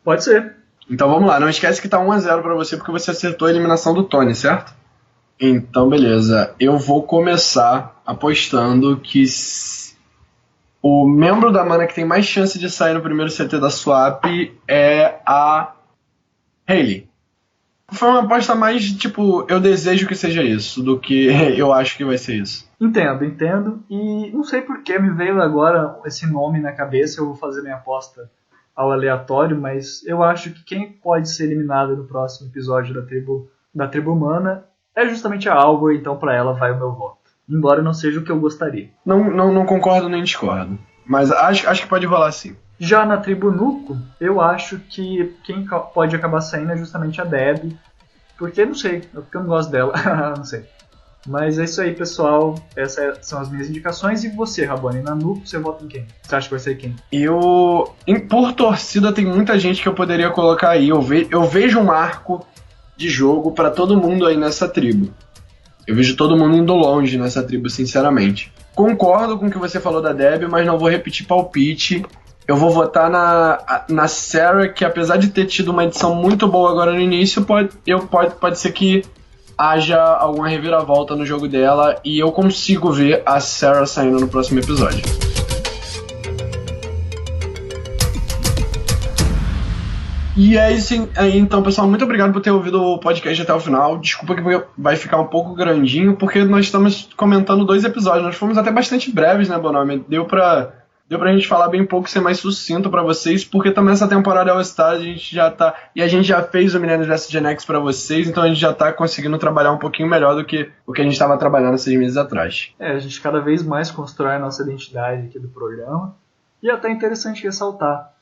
Pode ser. Então vamos lá, não esquece que tá 1-0 pra você porque você acertou a eliminação do Tony, certo? Então beleza, eu vou começar apostando que o membro da mana que tem mais chance de sair no primeiro CT da Swap é a Hayley. Foi uma aposta mais, tipo, eu desejo que seja isso, do que eu acho que vai ser isso. Entendo. E não sei por que me veio agora esse nome na cabeça, eu vou fazer minha aposta ao aleatório, mas eu acho que quem pode ser eliminado no próximo episódio da tribo humana é justamente a Alvor, então pra ela vai o meu voto. Embora não seja o que eu gostaria. Não concordo nem discordo, mas acho que pode rolar sim. Já na tribo Nuco, eu acho que quem pode acabar saindo é justamente a Deb, porque não sei, porque eu não gosto dela, não sei. Mas é isso aí, pessoal, essas são as minhas indicações. E você, Rabone, na Nuco, você vota em quem? Você acha que vai ser quem? Por torcida, tem muita gente que eu poderia colocar aí. Eu vejo um arco de jogo pra todo mundo aí nessa tribo. Eu vejo todo mundo indo longe nessa tribo, sinceramente. Concordo com o que você falou da Deb, mas não vou repetir palpite. Eu vou votar na Sarah, que apesar de ter tido uma edição muito boa agora no início, pode ser que haja alguma reviravolta no jogo dela e eu consigo ver a Sarah saindo no próximo episódio. E é isso aí, então, pessoal. Muito obrigado por ter ouvido o podcast até o final. Desculpa que vai ficar um pouco grandinho, porque nós estamos comentando 2 episódios. Nós fomos até bastante breves, né, Bonome? Deu pra gente falar bem pouco, ser mais sucinto pra vocês, porque também essa temporada All Stars a gente já fez o Millennium vs Gen X pra vocês, então a gente já tá conseguindo trabalhar um pouquinho melhor do que o que a gente estava trabalhando 6 meses atrás. A gente cada vez mais constrói a nossa identidade aqui do programa, e é até interessante ressaltar.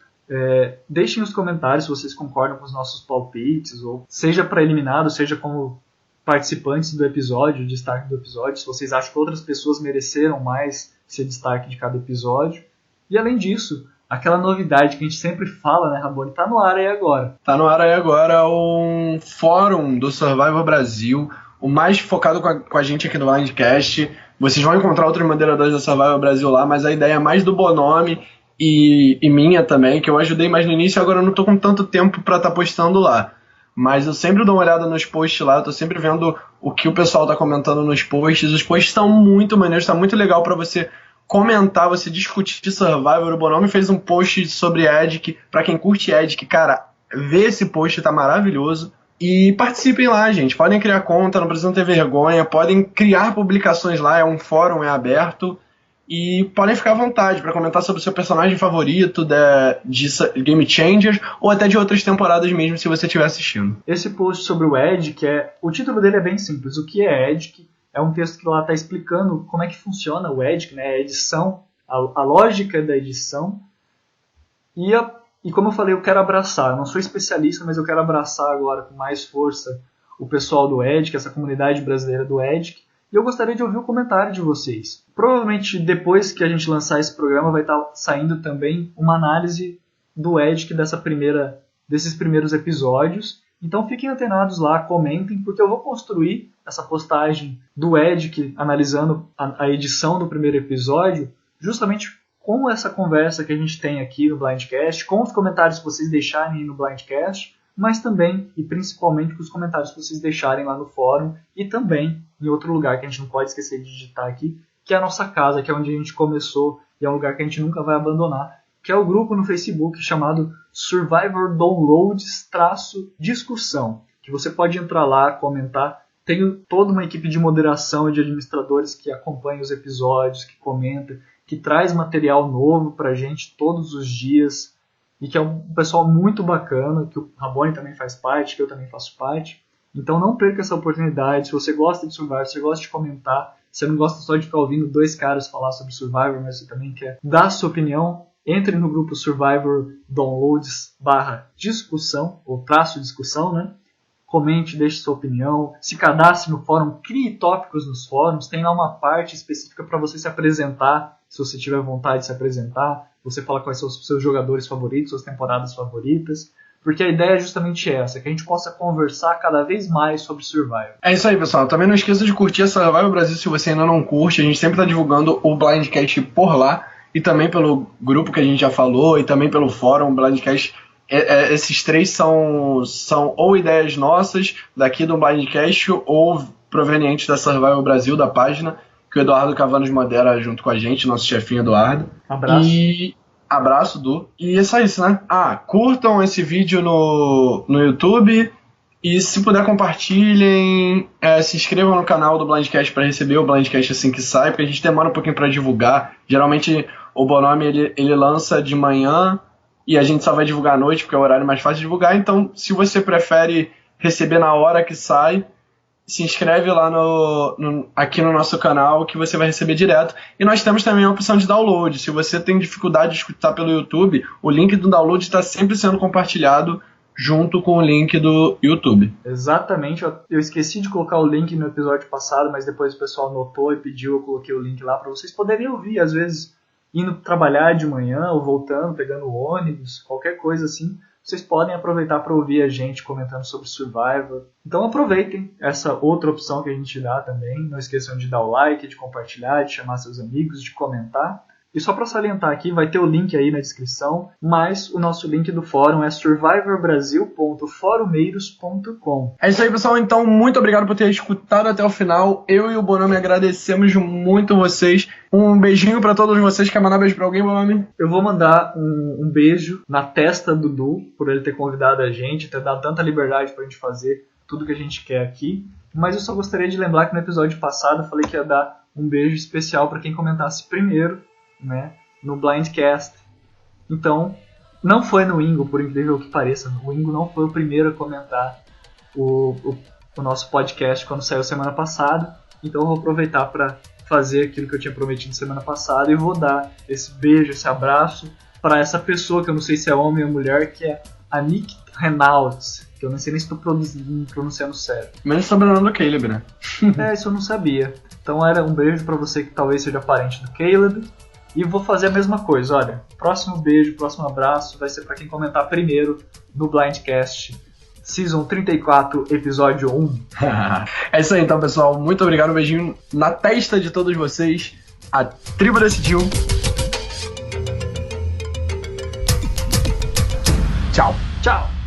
Deixem nos comentários se vocês concordam com os nossos palpites, ou seja para eliminado, seja como participantes do episódio, destaque do episódio, se vocês acham que outras pessoas mereceram mais ser destaque de cada episódio. E além disso, aquela novidade que a gente sempre fala, né, Rabone, tá no ar aí agora. Tá no ar aí agora um fórum do Survivor Brasil, o mais focado com a gente aqui no Blindcast. Vocês vão encontrar outros moderadores da Survivor Brasil lá, mas a ideia é mais do Bonome e minha também, que eu ajudei mais no início, agora eu não tô com tanto tempo pra estar postando lá. Mas eu sempre dou uma olhada nos posts lá, eu tô sempre vendo o que o pessoal tá comentando nos posts. Os posts estão muito maneiros, tá muito legal pra você comentar, você discutir Survivor. O Bonome fez um post sobre Edic, pra quem curte Edic, cara, vê esse post, tá maravilhoso. E participem lá, gente, podem criar conta, não precisam ter vergonha, podem criar publicações lá, é um fórum, é aberto. E podem ficar à vontade para comentar sobre o seu personagem favorito de Game Changers ou até de outras temporadas mesmo, se você estiver assistindo. Esse post sobre o Edic, o título dele é bem simples. O que é Edic? É um texto que lá está explicando como é que funciona o Edic, né? A edição, a lógica da edição. E como eu falei, eu quero abraçar. Eu não sou especialista, mas eu quero abraçar agora com mais força o pessoal do Edic, essa comunidade brasileira do Edic. E eu gostaria de ouvir o comentário de vocês. Provavelmente depois que a gente lançar esse programa vai estar saindo também uma análise do Edic desses primeiros episódios. Então fiquem antenados lá, comentem, porque eu vou construir essa postagem do Edic analisando a edição do primeiro episódio, justamente com essa conversa que a gente tem aqui no Blindcast, com os comentários que vocês deixarem aí no Blindcast, mas também e principalmente com os comentários que vocês deixarem lá no fórum e também em outro lugar que a gente não pode esquecer de digitar aqui, que é a nossa casa, que é onde a gente começou e é um lugar que a gente nunca vai abandonar, que é o grupo no Facebook chamado Survivor Downloads-discussão, que você pode entrar lá, comentar. Tenho toda uma equipe de moderação e de administradores que acompanha os episódios, que comenta, que traz material novo pra gente todos os dias, e que é um pessoal muito bacana, que o Rabone também faz parte, que eu também faço parte. Então não perca essa oportunidade. Se você gosta de Survivor, se você gosta de comentar, você não gosta só de ficar ouvindo 2 caras falar sobre Survivor, mas você também quer dar sua opinião, entre no grupo Survivor Downloads/discussão, ou _discussão, né? Comente, deixe sua opinião, se cadastre no fórum, crie tópicos nos fóruns, tem lá uma parte específica para você se apresentar, se você tiver vontade de se apresentar, você fala quais são os seus jogadores favoritos, suas temporadas favoritas, porque a ideia é justamente essa, que a gente possa conversar cada vez mais sobre Survivor. É isso aí, pessoal. Também não esqueça de curtir a Survivor Brasil se você ainda não curte, a gente sempre está divulgando o Blindcast por lá, e também pelo grupo que a gente já falou, e também pelo fórum. O Blindcast esses 3 são ou ideias nossas, daqui do Blindcast, ou provenientes da Survival Brasil, da página, que o Eduardo Cavanos modera junto com a gente, nosso chefinho Eduardo. Abraço. Abraço, Du. E é só isso, né? Curtam esse vídeo no YouTube e, se puder, compartilhem. Se inscrevam no canal do Blindcast para receber o Blindcast assim que sai, porque a gente demora um pouquinho para divulgar. Geralmente o Bonomi ele lança de manhã e a gente só vai divulgar à noite, porque é o horário mais fácil de divulgar. Então, se você prefere receber na hora que sai, se inscreve lá aqui no nosso canal, que você vai receber direto. E nós temos também a opção de download. Se você tem dificuldade de escutar pelo YouTube, o link do download está sempre sendo compartilhado junto com o link do YouTube. Exatamente. Eu esqueci de colocar o link no episódio passado, mas depois o pessoal notou e pediu, eu coloquei o link lá para vocês poderem ouvir, às vezes indo trabalhar de manhã ou voltando, pegando o ônibus, qualquer coisa assim. Vocês podem aproveitar para ouvir a gente comentando sobre Survivor. Então aproveitem essa outra opção que a gente dá também. Não esqueçam de dar o like, de compartilhar, de chamar seus amigos, de comentar. E só para salientar aqui, vai ter o link aí na descrição, mas o nosso link do fórum é survivorbrasil.forumeiros.com. É isso aí, pessoal. Então, muito obrigado por ter escutado até o final. Eu e o Bonomi agradecemos muito vocês. Um beijinho para todos vocês. Quer mandar beijo para alguém, Bonomi? Eu vou mandar um beijo na testa do Du, por ele ter convidado a gente, ter dado tanta liberdade pra gente fazer tudo que a gente quer aqui. Mas eu só gostaria de lembrar que no episódio passado eu falei que ia dar um beijo especial para quem comentasse primeiro, né, no Blindcast. Então, não foi no Ingo, por incrível que pareça. O Ingo não foi o primeiro a comentar o nosso podcast quando saiu semana passada. Então eu vou aproveitar para fazer aquilo que eu tinha prometido semana passada e vou dar esse beijo, esse abraço para essa pessoa, que eu não sei se é homem ou mulher, que é a Nick Reynolds, que eu não sei nem se estou pronunciando certo. Menos sobrenome do Caleb, né? Isso eu não sabia. Então era um beijo para você que talvez seja parente do Caleb. E vou fazer a mesma coisa, olha, próximo beijo, próximo abraço vai ser para quem comentar primeiro no Blindcast Season 34, episódio 1. É isso aí então, pessoal, muito obrigado, um beijinho na testa de todos vocês. A tribo decidiu. Tchau. Tchau.